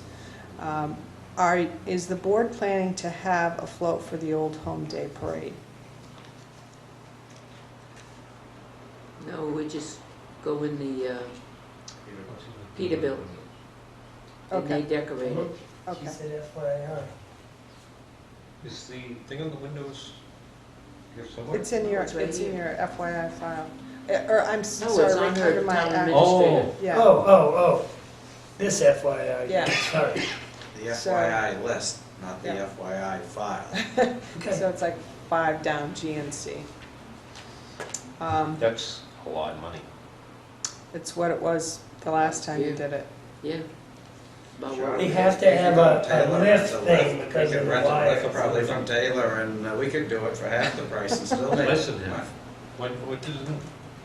Is the board planning to have a float for the Old Home Day Parade? No, we just go in the Peterbilt and they Okay. decorate it. She Okay. said FYI. Is the thing on the windows here somewhere? It's in your, It's right it's in here. your FYI file. Or, I'm No, it's sorry, on her under my town act- administrator. Yeah. Oh. This FYI. Yeah. Sorry. The So- FYI list, not the Yeah. FYI file. Okay. So it's like 5 down, GNC. That's a lot of money. It's what it was the last time you Yeah. did it. Yeah. About Sure. what- They have to have a Taylor lift rents a thing lift. because We of could the rent a wire. lift probably from Taylor, and we could do it for half the price and still make Less it. than half. What doesn't,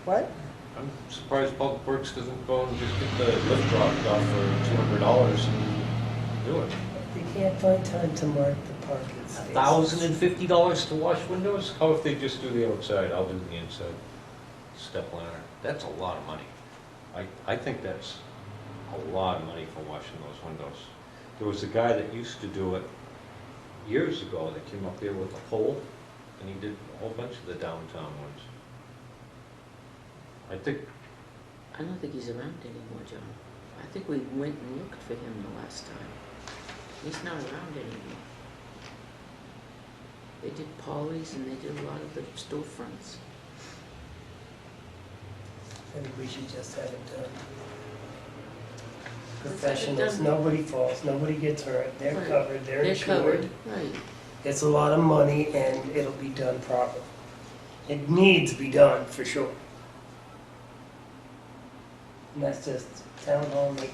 What? I'm surprised Public Works doesn't go and just get the lift dropped off for $200 and do it. They can't find time to mark the parking spaces. $1,050 to wash windows? How if they just do the outside, I'll do the inside? Step ladder, that's a lot of money. I think that's a lot of money for washing those windows. There was a guy that used to do it years ago that came up here with a pole, and he did a whole bunch of the downtown ones. I don't think he's around anymore, John. I think we went and looked for him the last time. He's not around anymore. They did Polly's and they did a lot of the storefronts. I think we should just have it done. Let's have it Professionals, done. nobody falls, nobody gets hurt, they're Right. covered, they're They're covered, insured. right. It's a lot of money and it'll be done properly. It needs to be done, for sure. And that's just town hall maintenance.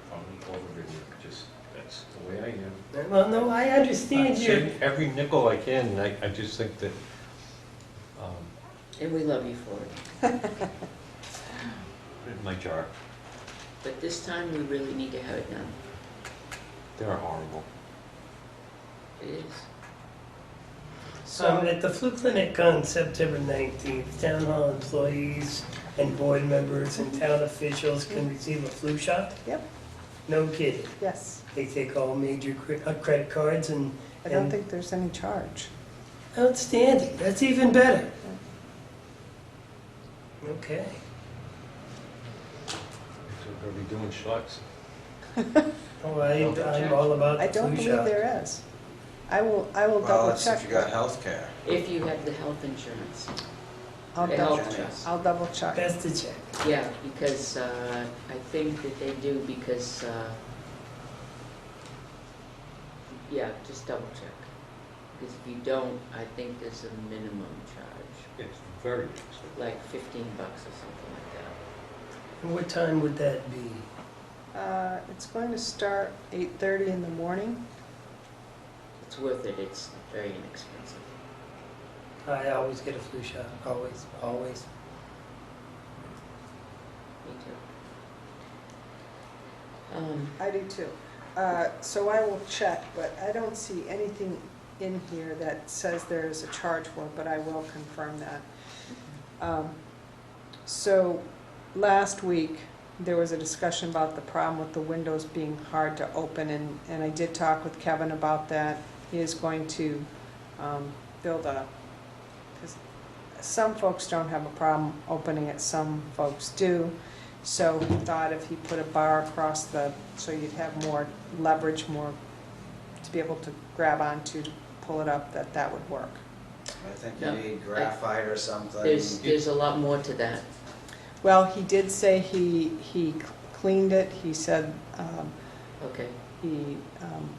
probably overridden, just, that's the way I am. Well, no, I understand I you. save every nickel I can, and I just think that, And we love you for it. put it in my jar. But this time, we really need to have it done. They're horrible. It is. So at the flu clinic on September 19th, town hall employees and board members and town officials can receive a flu shot? Yep. No kidding. Yes. They take all major credit cards and... I don't and- think there's any charge. Outstanding, that's even better. Okay. So we're gonna be doing shots. Oh, I'm all about I the don't flu believe shot. there is. I will Well, double that's check. if you got health care. If you have the health insurance. I'll The double, health trust. I'll double check. Best to check. Yeah, because I think that they do because, yeah, just double check. Because if you don't, I think there's a minimum charge, It's very expensive. like $15 or something like that. And what time would that be? It's going to start 8:30 in the morning. It's worth it, it's very inexpensive. I always get a flu shot, always, always. Me too. I do too. So I will check, but I don't see anything in here that says there is a charge for it, but I will confirm that. So last week, there was a discussion about the problem with the windows being hard to open, and I did talk with Kevin about that. He is going to build because some folks don't have a problem opening it, some folks do. So he thought if he put a bar across so you'd have more leverage, more to be able to grab onto to pull it up, that would work. I think No, you need graphite or something. There's a lot more to that. Well, he did say he cleaned it. He said Okay. he,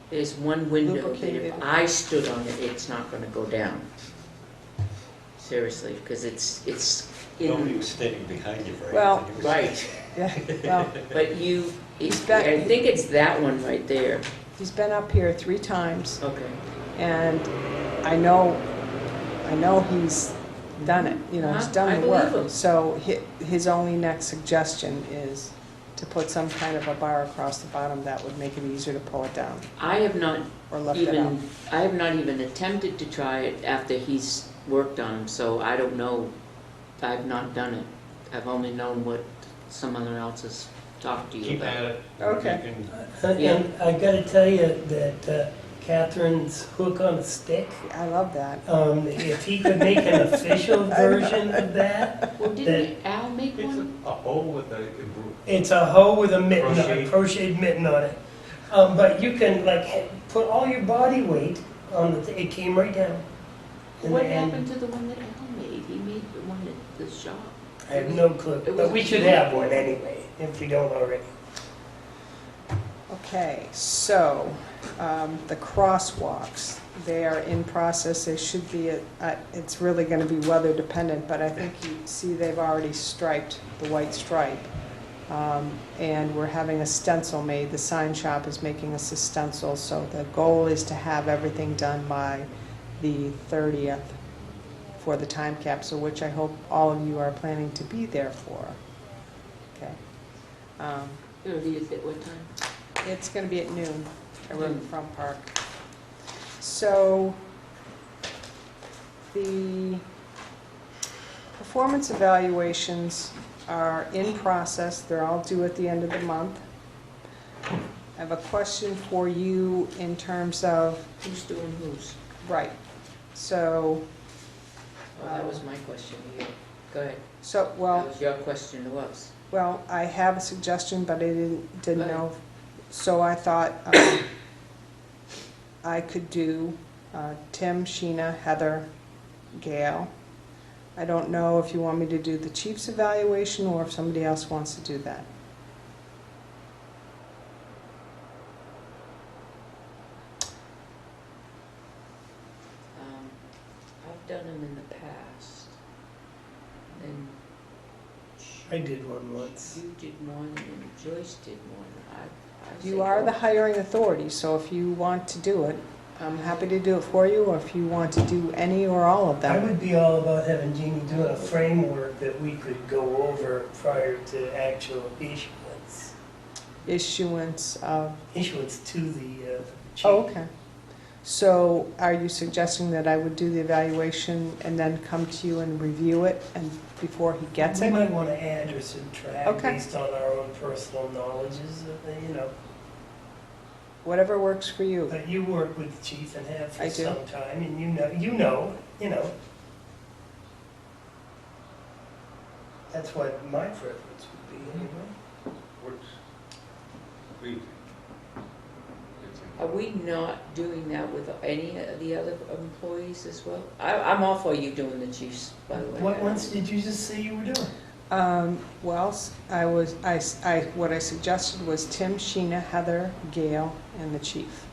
There's one window that Lubricated. if I stood on it, it's not gonna go down. Seriously, because it's Nobody in, was standing behind you, right? Well, right, yeah, well, but you, He's back- I think it's that one right there. he's been up here 3 times, Okay. and I know he's done it, he's Uh-huh, done I the believe work. him. So his only next suggestion is to put some kind of a bar across the bottom that would make it easier to pull it down I have not or lift it up. even attempted to try it after he's worked on them, so I don't know. I've not done it. I've only known what someone else has talked to you Keep about. at it. Okay. You can- Yeah. And I gotta tell you that Catherine's hook on a stick, I love that. if he could make an official version of that, Well, didn't Al make It's one? a hole with a, it's a hoe with a mitten, Crochet. a crocheted mitten on it. But you can put all your body weight on it came right down. And- What and happened to the one that Al made? He made the one at the shop. I have no clue, It but was we should cute. have one anyway, if we don't already. Okay, so the crosswalks, they are in process. They should be, it's really going to be weather dependent, but I think you see they've already striped the white stripe. And we're having a stencil made. The sign shop is making us a stencil, so the goal is to have everything done by the 30th for the time capsule, which I hope all of you are planning to be there for. Okay. It'll be at what time? It's going to be at noon. I wrote the front part. So, the performance evaluations are in process. They're all due at the end of the month. I have a question for you in terms of, Who's doing whose? right, so, Well, that was my question to you. Go ahead. so, well, That was your question to us. well, I have a suggestion, but I didn't Go ahead. know. So I thought I could do Tim, Sheena, Heather, Gail. I don't know if you want me to do the chief's evaluation or if somebody else wants to do that. I've done them in the past. And I did one once. you did one and Joyce did one. I say You are go. the hiring authority, so if you want to do it, I'm happy to do it for you, or if you want to do any or all of I them. would be all about having Jeannie doing a framework that we could go over prior to actual issuance. Issuance of, Issuance to the chief. oh, okay. So are you suggesting that I would do the evaluation and then come to you and review it and before he gets We it? might want to add or subtract Okay. based on our own personal knowledges, you know. Whatever works for you. But you work with the chief and have for I do. some time, and you know. That's what my preference would be anyway. Works. We, Are we not doing that with any of the other employees as well? I'm all for you doing the chiefs, by the way. What ones did you just say you were doing? Well, what I suggested was Tim, Sheena, Heather, Gail, and the chief.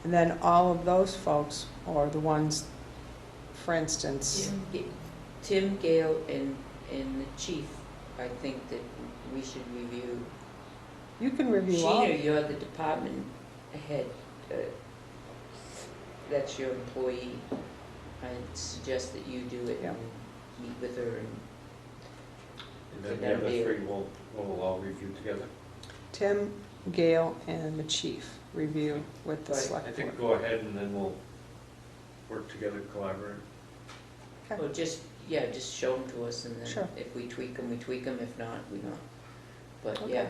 And then all of those folks are the ones, for instance, Tim, Gail, and the chief, I think that we should review. you can review all. Sheena, you're the department head. That's your employee. I suggest that you do it Yeah. and meet with her and and then the other three we'll all review together. Tim, Gail, and the chief review with the Right. select I board. think go ahead and then we'll work together, collaborate. Okay. Well, just show them to us, and then Sure. if we tweak them, we tweak them. If not, we not. But Okay. yeah,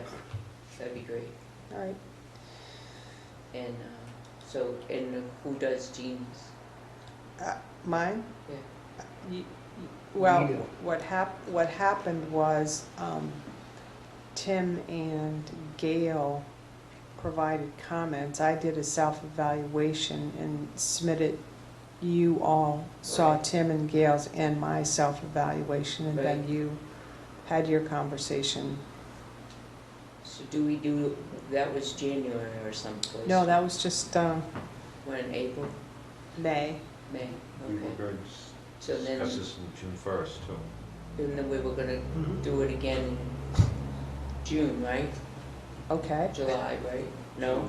that'd be great. All right. And and who does Jean's? Mine? Yeah. Well, You. what happened was Tim and Gail provided comments. I did a self-evaluation and submitted. You all saw Right. Tim and Gail's and my self-evaluation, and then Right. you had your conversation. So that was January or someplace? No, that was just When, April, May. May? We were Okay. going So to then, discuss this on June 1st, so. and then we were gonna Mhm. do it again June, right? Okay. July, right? No?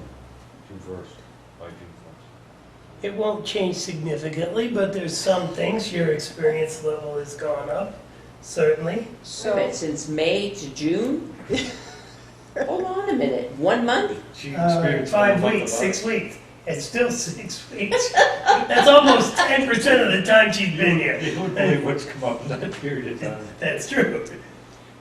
June 1st, by June 1st. It won't change significantly, but there's some things, your experience level has gone up, certainly. But since May to June? Hold on a minute, 1 month? She experienced 5 1 month weeks, of 6 weeks. It's still 6 weeks. That's almost 10% of the time she's been here. You wouldn't believe what's come up in that period of time. That's true.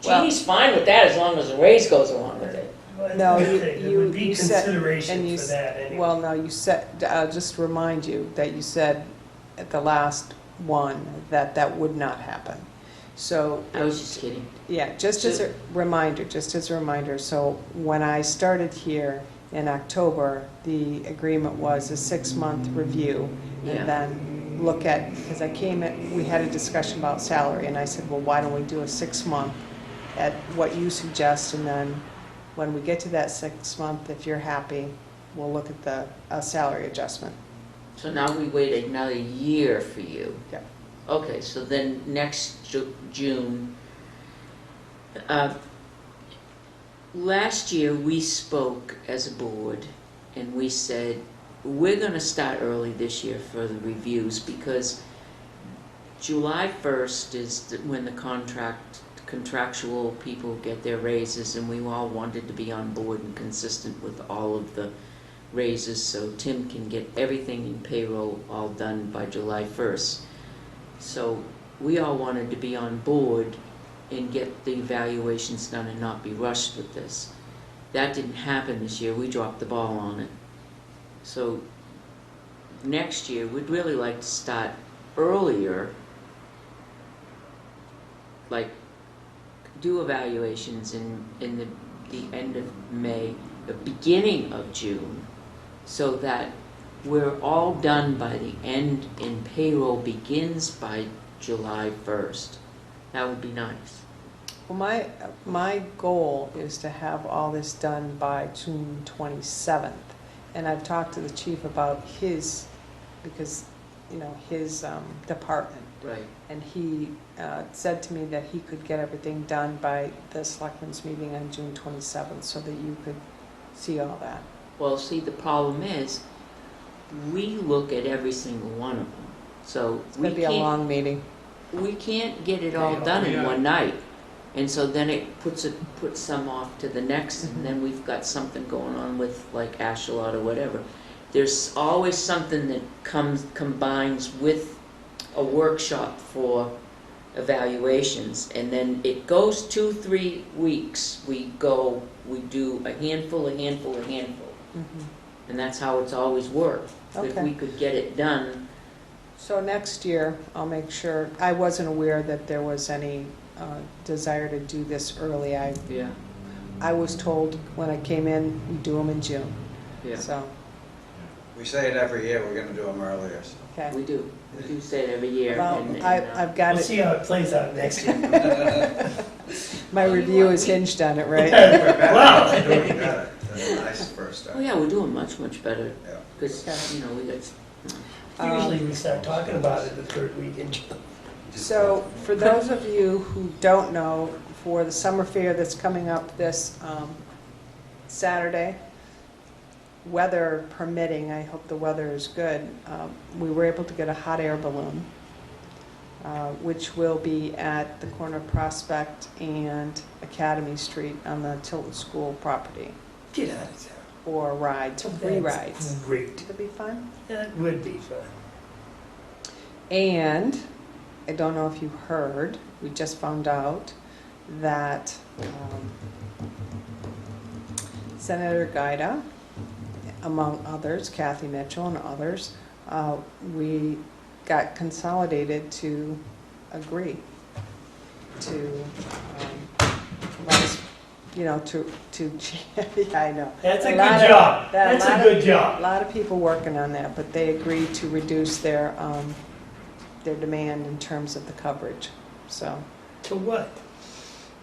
Well- Jeannie's fine with that as long as the raise goes along with it. But No, there would be you said- consideration and you for s- that anyway. Well, no, you said, I'll just remind you that you said at the last one that that would not happen. So, I was just kidding. yeah, just as a reminder, so when I started here in October, the agreement was a 6-month review. Yeah. And then look at, because we had a discussion about salary, and I said, well, why don't we do a 6-month at what you suggest, and then when we get to that 6-month, if you're happy, we'll look at the salary adjustment. So now we wait another year for you? Yep. Okay, so then next June. Last year, we spoke as a board, and we said, we're gonna start early this year for the reviews, because July 1st is when the contractual people get their raises, and we all wanted to be on board and consistent with all of the raises so Tim can get everything in payroll all done by July 1st. So we all wanted to be on board and get the evaluations done and not be rushed with this. That didn't happen this year. We dropped the ball on it. So next year, we'd really like to start earlier, like do evaluations in the end of May, the beginning of June, so that we're all done by the end and payroll begins by July 1st. That would be nice. Well, my goal is to have all this done by June 27th. And I've talked to the chief about his, because, you know, his department. Right. And he said to me that he could get everything done by the selectmen's meeting on June 27th so that you could see all that. Well, see, the problem is, we look at every single one of them. So It's going to be a long meeting. we can't get it all done in one night. And so then it puts some off to the next, and then we've got something going on with like Ashalot or whatever. There's always something that combines with a workshop for evaluations, and then it goes 2-3 weeks. We do a handful, Mhm. and that's how it's always worked. If Okay. we could get it done. So next year, I'll make sure, I wasn't aware that there was any desire to do this early. Yeah. I was told when I came in, we do them in June. Yeah. So, We say it every year, we're gonna do them earlier. So. okay. We do say it every year. Well, and, I've got We'll it, see how it plays out next year. my review is hinged on it, right? We're better. Wow. We're doing better than the nice first Oh time. yeah, we're doing much better Yeah. because Okay. you know we got. Usually we start talking about it the third week in June. So, for those of you who don't know, for the summer fair that's coming up this Saturday, weather permitting, I hope the weather is good, we were able to get a hot air balloon, which will be at the corner of Prospect and Academy Street on the Tilton School property, Get out of for rides, free rides. Great. It'll be fun. That would be fun. And I don't know if you heard, we just found out that Senator Gaida, among others, Kathy Mitchell and others, we got consolidated to agree to, you know, to yeah, I know. That's a lot good of- job. that- That's lot a of- good job. A lot of people working on that, but they agreed to reduce their demand in terms of the coverage, so, To what?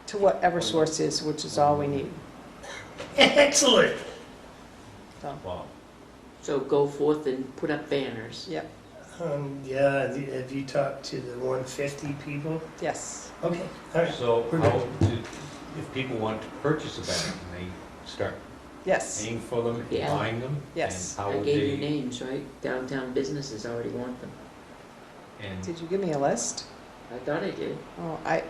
to what Eversource is, which is all we need, Excellent. so, Wow. So go forth and put up banners. yep, Yeah, have you talked to the 150 people? yes. Okay, all right. So We're how, good. if people want to purchase a banner, can they start Yes, paying for them, Yeah. buying them? Yes. And how I would gave you they, names, right? Downtown businesses already want them. and, did you give me a list? I thought I did. Oh, I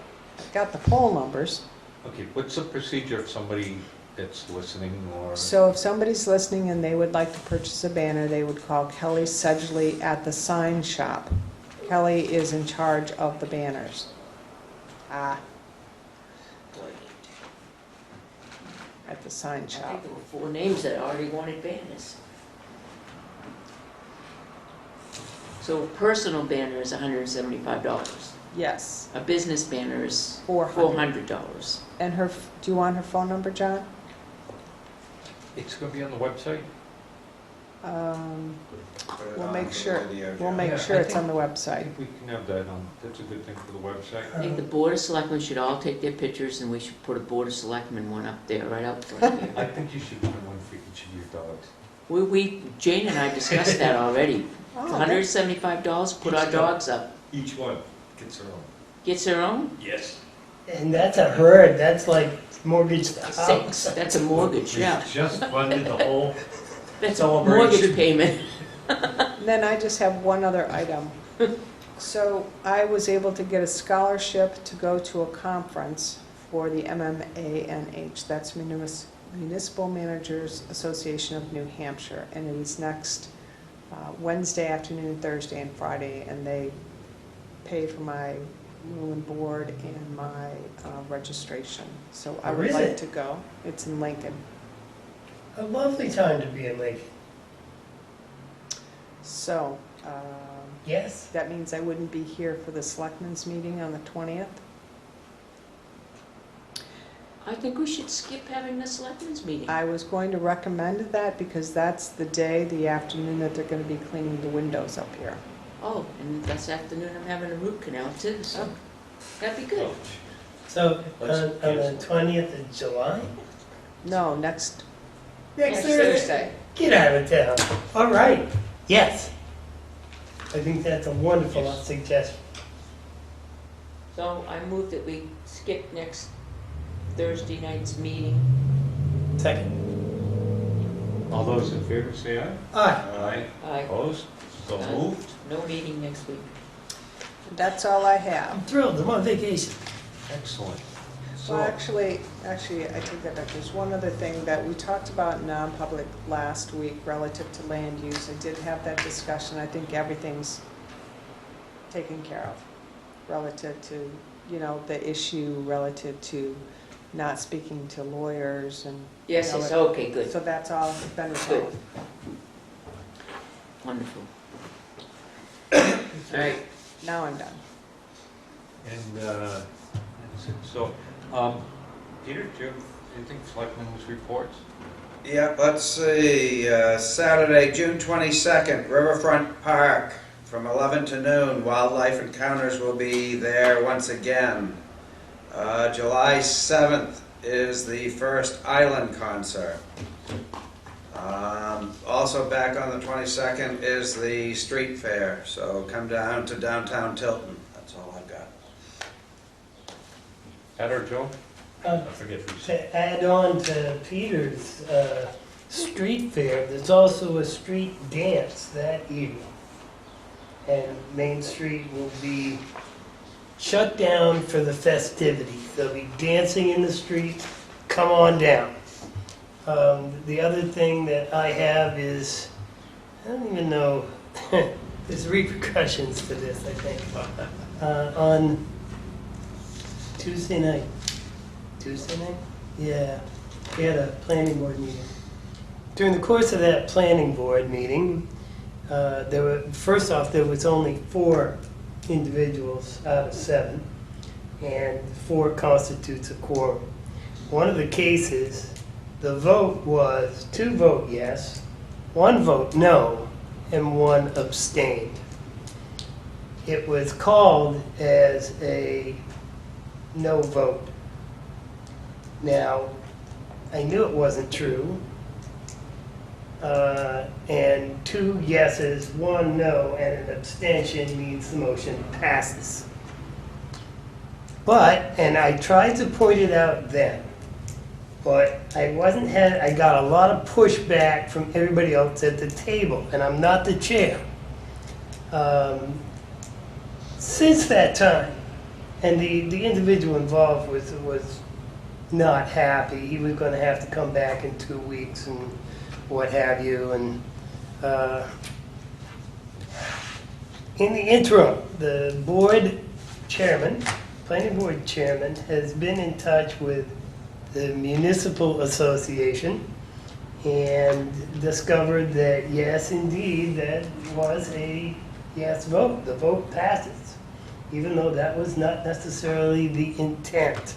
got the poll numbers, okay, what's the procedure if somebody that's listening or? so if somebody's listening and they would like to purchase a banner, they would call Kelly Sedgley at the sign shop. Kelly is in charge of the banners. At the sign I shop. think there were 4 names that already wanted banners. So a personal banner is $175. Yes, A business banner is $400. $400. And her, do you want her phone number, John? It's gonna be on the website? Put it We'll on make for sure- video, We'll John. make Yeah, sure I it's on the I website. think we can have that on, that's a good thing for the website. I think the Board of Selectmen should all take their pictures and we should put a Board of Selectmen one up there, right out front I here. think you should put one for each of your dogs. Jane and I discussed that already. Oh, $175, put our dogs up. Each one gets their own. Gets their own? Yes. And that's a herd, that's like mortgage the house. 6, that's a mortgage, yeah. We just funded the whole, That's a mortgage Celebration. payment. Then I just have one other item. So I was able to get a scholarship to go to a conference for the MMANH, that's Municipal Managers Association of New Hampshire, and it is next Wednesday afternoon, Thursday, and Friday, and they pay for my room and board and my registration. So I Where would is like it? to go. It's in Lincoln. A lovely time to be in Lincoln. So Yes? that means I wouldn't be here for the Selectmen's meeting on the 20th. I think we should skip having the selectmen's meeting. I was going to recommend that because that's the day, the afternoon, that they're going to be cleaning the windows up here. Oh, and this afternoon I'm having a root canal too, so that'd be good. So, Let's on the cancel. 20th of July? No, next Next Thursday. Get out of town. All right, yes. I think that's a wonderful suggestion. So I move that we skip next Thursday night's meeting. Second. All those in favor say aye. Aye. Aye. Opposed? So Aye. moved. No meeting next week. That's all I have. I'm thrilled, I'm on vacation. Excellent. Well, So, actually, I take that back. There's one other thing that we talked about in non-public last week relative to land use. I did have that discussion. I think everything's taken care of relative to, the issue relative to not speaking to lawyers and. Yes, you know, yes, okay, good, So that's all been resolved. wonderful. All right, Now I'm done. and, that's it. So, Peter, do you have anything, selectmen's reports? Yeah, let's see, Saturday, June 22nd, Riverfront Park, from 11 to noon. Wildlife Encounters will be there once again. July 7th is the first Island concert. Also back on the 22nd is the street fair, so come down to downtown Tilton. That's all I've got. Ed or Joe? Uh, I forget who said. To add on to Peter's street fair, there's also a street dance that evening. And Main Street will be shut down for the festivities. There'll be dancing in the street. Come on down. The other thing that I have is, I don't even know, there's repercussions to this, I think. On Tuesday night. Yeah, we had a planning board meeting. During the course of that planning board meeting, first off, there was only 4 individuals out of 7, and 4 constitutes a quorum. One of the cases, the vote was 2 vote yes, 1 vote no, and 1 abstained. It was called as a no vote. Now, I knew it wasn't true, and 2 yeses, 1 no, and an abstention means the motion passes. But, and I tried to point it out then, but I got a lot of pushback from everybody else at the table, and I'm not the chair. Since that time, and the individual involved was not happy. He was going to have to come back in 2 weeks and what have you. And in the interim, the board chairman, planning board chairman, has been in touch with the municipal association and discovered that yes, indeed, that was a yes vote. The vote passes, even though that was not necessarily the intent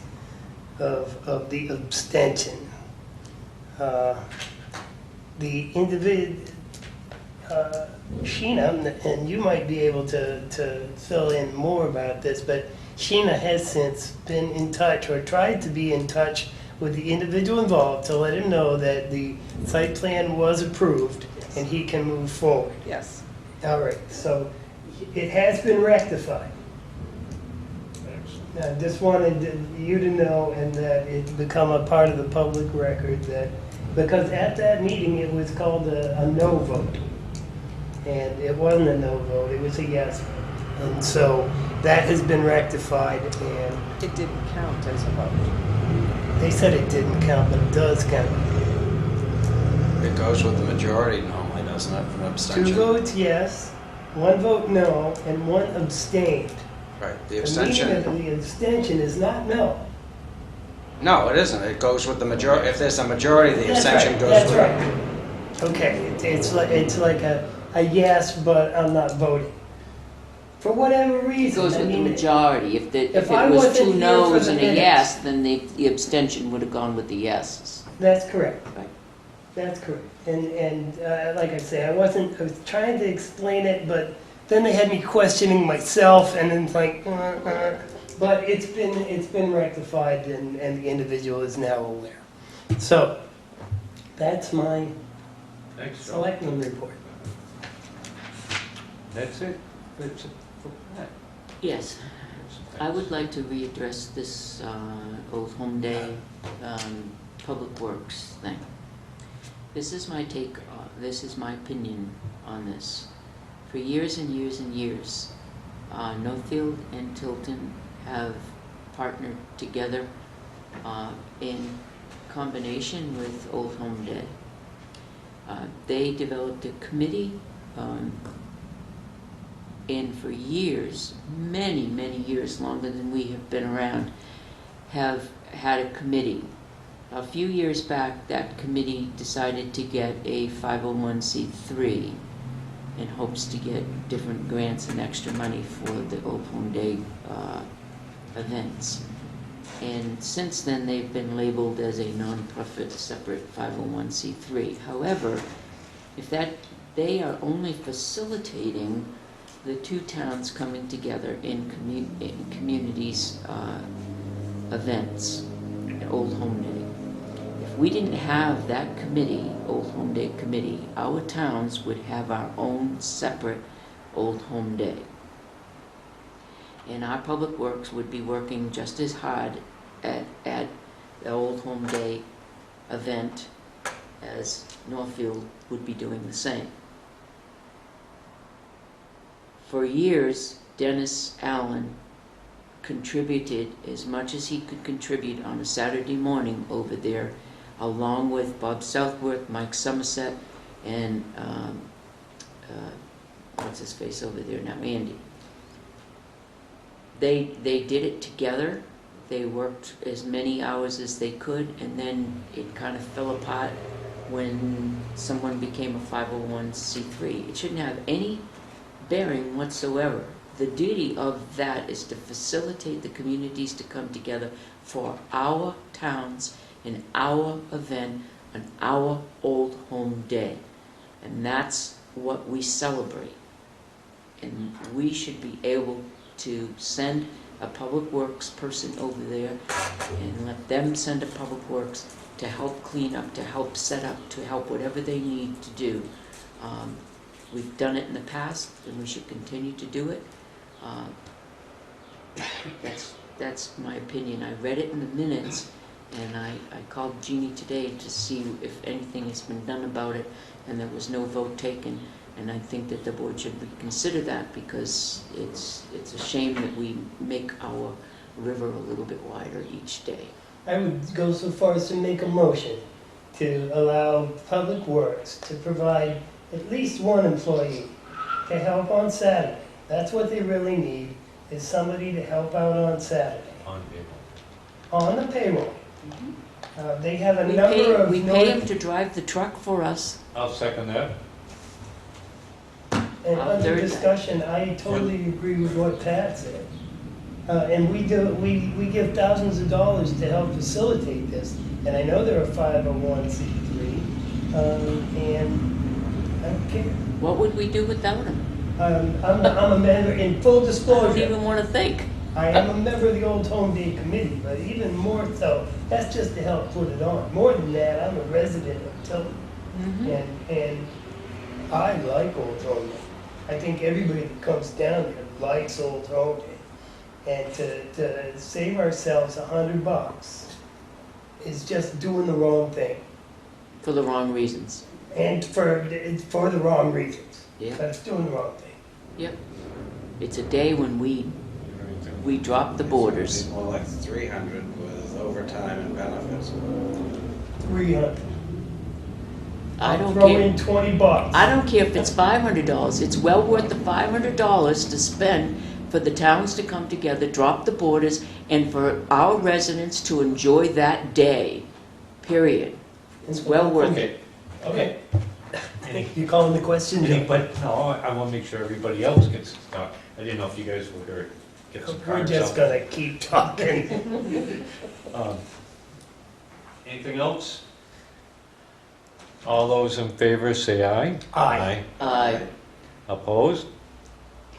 of the abstention. The individual, Sheena, and you might be able to fill in more about this, but Sheena has since been in touch or tried to be in touch with the individual involved to let him know that the site plan was approved and he can move forward. Yes. All right, so it has been rectified. I just wanted you to know, and that it's become a part of the public record, that, because at that meeting it was called a no vote. And it wasn't a no vote, it was a yes vote. And so that has been rectified, and It didn't count as a vote. They said it didn't count, but it does count. It goes with the majority normally, doesn't it, for an abstention? 2 votes yes, 1 vote no, and 1 abstained. Right, the The abstention, meaning of the abstention is not no. no, it isn't, it goes with the majority, if there's a majority, the That's abstention right, goes that's with. right. Okay, it's like a yes, but I'm not voting. For whatever It reason. goes I with the mean, majority. If if it I was wasn't 2 here for no's the and a minutes- yes, then the abstention would have gone with the yeses. That's correct. Right. That's correct. And like I say, I was trying to explain it, but then they had me questioning myself, and then it's like, but it's been rectified, and the individual is now aware. So, that's my Thanks, John. selectman report. That's it? That's it for that? Yes. I would like to readdress this Old Home Day Public Works thing. This is my take, this is my opinion on this. For years and years and years, Northfield and Tilton have partnered together in combination with Old Home Day. They developed a committee, and for years, many, many years, longer than we have been around, have had a committee. A few years back, that committee decided to get a 501c3 in hopes to get different grants and extra money for the Old Home Day events. And since then, they've been labeled as a non-profit separate 501c3. However, they are only facilitating the 2 towns coming together in communities events, Old Home Day. If we didn't have that committee, Old Home Day committee, our towns would have our own separate Old Home Day. And our public works would be working just as hard at the Old Home Day event as Northfield would be doing the same. For years, Dennis Allen contributed as much as he could contribute on a Saturday morning over there, along with Bob Southworth, Mike Somerset, and what's his face over there now, Andy. They did it together. They worked as many hours as they could, and then it kind of fell apart when someone became a 501c3. It shouldn't have any bearing whatsoever. The duty of that is to facilitate the communities to come together for our towns in our event on our Old Home Day. And that's what we celebrate. And we should be able to send a public works person over there and let them send a public works to help clean up, to help set up, to help whatever they need to do. We've done it in the past, and we should continue to do it. That's my opinion. I read it in the minutes, and I called Jeannie today to see if anything has been done about it, and there was no vote taken. And I think that the board should reconsider that, because it's a shame that we make our river a little bit wider each day. I would go so far as to make a motion to allow Public Works to provide at least 1 employee to help on Saturday. That's what they really need, is somebody to help out on Saturday, On table. on the payroll. They have a We number of... pay him to drive the truck for us. I'll second that. And I'll under third that. discussion, I totally agree with what Pat said. And we give thousands of dollars to help facilitate this. And I know they're a 501c3, and I don't care. What would we do without him? I'm a member, in full I don't disclosure, even want to think. I am a member of the Old Home Day Committee, but even more so, that's just to help put it on. More than that, I'm a resident of Tilton, and I like Old Home Day. I think everybody that comes down here likes Old Home Day. And to save ourselves $100 is just doing the wrong thing, For the wrong reasons. and for the wrong reasons. Yeah. But it's doing the wrong thing. Yep. It's a day when we we drop the borders. More like 300 with overtime and benefits. 300. I don't Throw care. in $20. I don't care if it's $500. It's well worth the $500 to spend for the towns to come together, drop the borders, and for our residents to enjoy that day, period. It's well worth it. Okay. You calling the question? But no, I want to make sure everybody else gets to talk. I didn't know if you guys were going to get some We're cards just up. gonna keep talking. Anything else? All those in favor say aye. Aye. Opposed?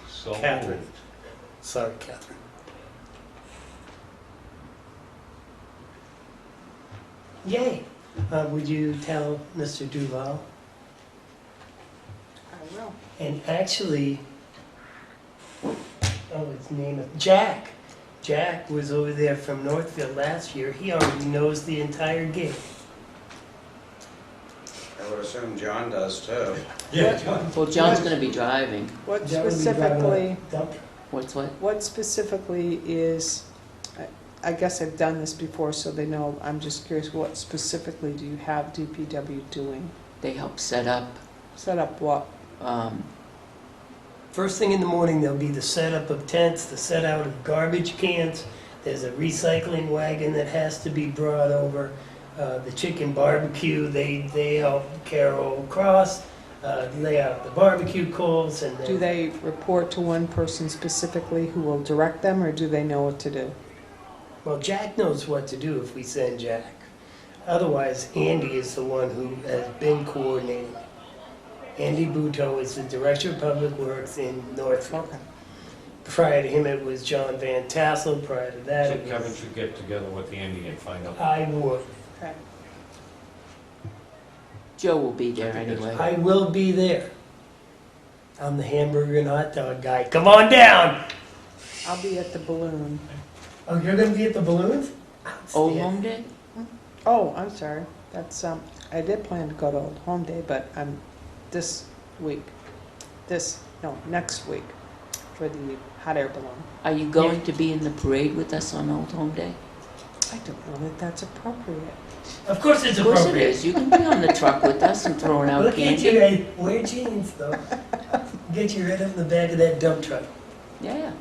So Catherine. moved. Sorry, Catherine. Yay. Would you tell Mr. Duval? I will. And actually, his name is Jack. Jack was over there from Northfield last year. He already knows the entire gig. I would assume John does too. Yeah, John. Well, John's gonna be driving. What That would be specifically, dump. What's what? what specifically is, I guess I've done this before, so they know, I'm just curious, what specifically do you have DPW doing? They help set up, Set up what? First thing in the morning, there'll be the setup of tents, the set out of garbage cans. There's a recycling wagon that has to be brought over. The chicken barbecue, they help Carol Cross lay out the barbecue coals, and then Do they report to one person specifically who will direct them, or do they know what to do? Well, Jack knows what to do if we send Jack. Otherwise, Andy is the one who has been coordinating. Andy Buteau is the Director of Public Works in Northfield. Okay. Prior to him, it was John Van Tassel. Prior to that, So it Kevin was... should get together with Andy and find out. I would. Okay. Joe will be there anyway. I will be there. I'm the hamburger and hot dog guy. Come on down! I'll be at the balloon. Oh, you're gonna be at the balloons? Old Outstanding. Home Day? Oh, I'm sorry. That's, I did plan to go to Old Home Day, but I'm this week. Next week for the hot air balloon. Are you going to be in the parade with us on Old Home Day? I don't know that that's appropriate. Of course it's Of course it appropriate. is. You can be on the truck with us and throwing out Look at you, candy. wear jeans though. Get you right up in the back of that dump truck. Yeah.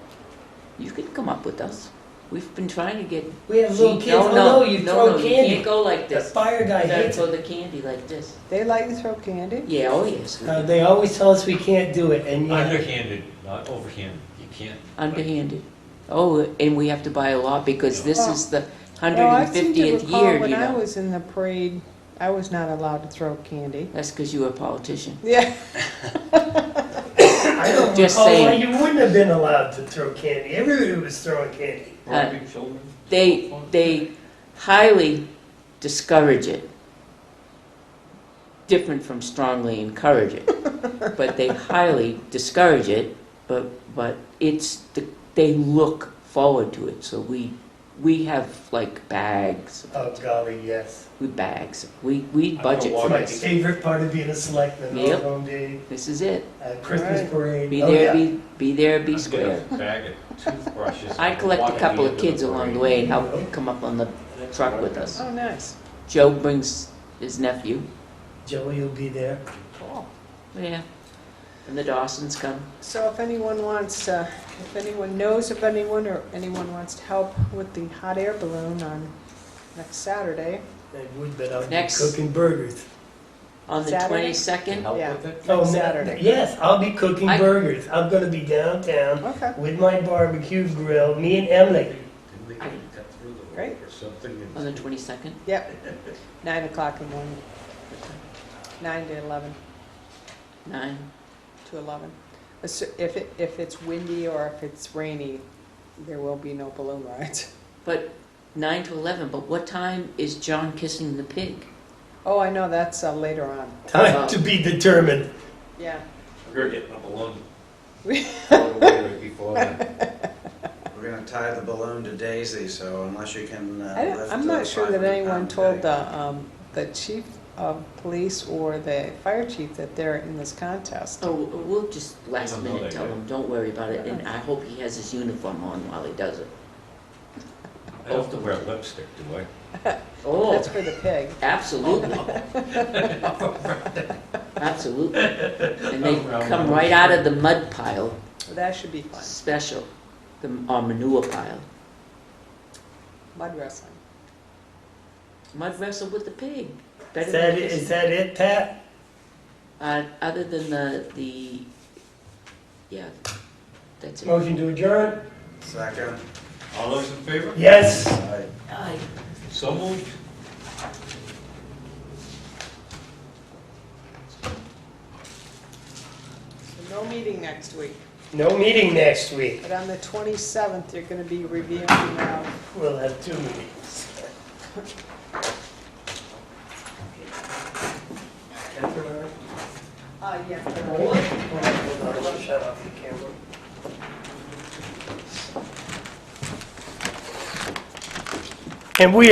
You can come up with us. We've been trying to get... We have little kids. No, Oh no, no, you no, throw no, you candy. can't go like The this. fire guy You gotta hates throw it. the candy like this. They like to throw candy? Yeah, oh yes. They always tell us we can't do it, and yet Underhanded, not overhanded. You can't. Underhanded. Oh, and we have to buy a lot because this Oh. is the Well, I seem to 150th recall year, when you I know. was in the parade, I was not allowed to throw candy. That's because you were a politician. Yeah. I don't Just recall why saying. you wouldn't have been allowed to throw candy. Everybody was throwing candy. Robbing children. They highly discourage it. Different from strongly encourage it. But they highly discourage it, but they look forward to it. So we have like bags. Oh golly, yes. We budget walk for It's my this. favorite part of being a selectman. Yep. Old Home Day, This is it. Christmas Right. parade. Be Oh, there, yeah. be there, be I'd square. get a bag of toothbrushes. I collect Walk a at couple the of end kids along the parade. way and help come up on the truck with us. Oh, nice. Joe brings his nephew. Joey will be there. Yeah. And the Dawsons come. So if anyone wants to, if anyone knows of anyone or anyone wants to help with the hot air balloon on next Saturday, I would, but I'll Next. be cooking burgers. On the Saturday? 22nd, Help Yeah. with it? Oh, next no, Saturday. yes, I'll be cooking I- burgers. I'm gonna be downtown Okay, with my barbecue grill. Me and Emily. Didn't they cut through the Great. rope or something? on the 22nd. yep. 9 o'clock in the morning, 9 to 11, 9. to 11. If it's windy or if it's rainy, there will be no balloon rides. But 9 to 11, but what time is John kissing the pig? Oh, I know, that's later on. Time to be determined. Yeah. We're getting a balloon. We- All the way right before that. We're gonna tie the balloon to Daisy, so unless you can lift I'm not sure that 500 anyone pound told bag. the chief of police or the fire chief that they're in this contest. Oh, we'll just last don't know minute that tell yet. him, don't worry about it, and I hope he has his uniform on while he does it. I don't have to wear lipstick, do I? Oh, That's for the pig. absolutely. Absolutely. And they come right out of the mud pile, That should be fun. special, the manure pile. Mud wrestling. Mud wrestle with the pig. Better Is that than it, is that it, Pat? Other than the, yeah, that's it. Motion to adjourn? Second. All those in favor? Yes. Aye. Aye. So moved. So no meeting next week, No meeting next week. but on the 27th, you're going to be reviewing, We'll have 2 meetings. yeah. Hold on, I'll shut off the camera. And we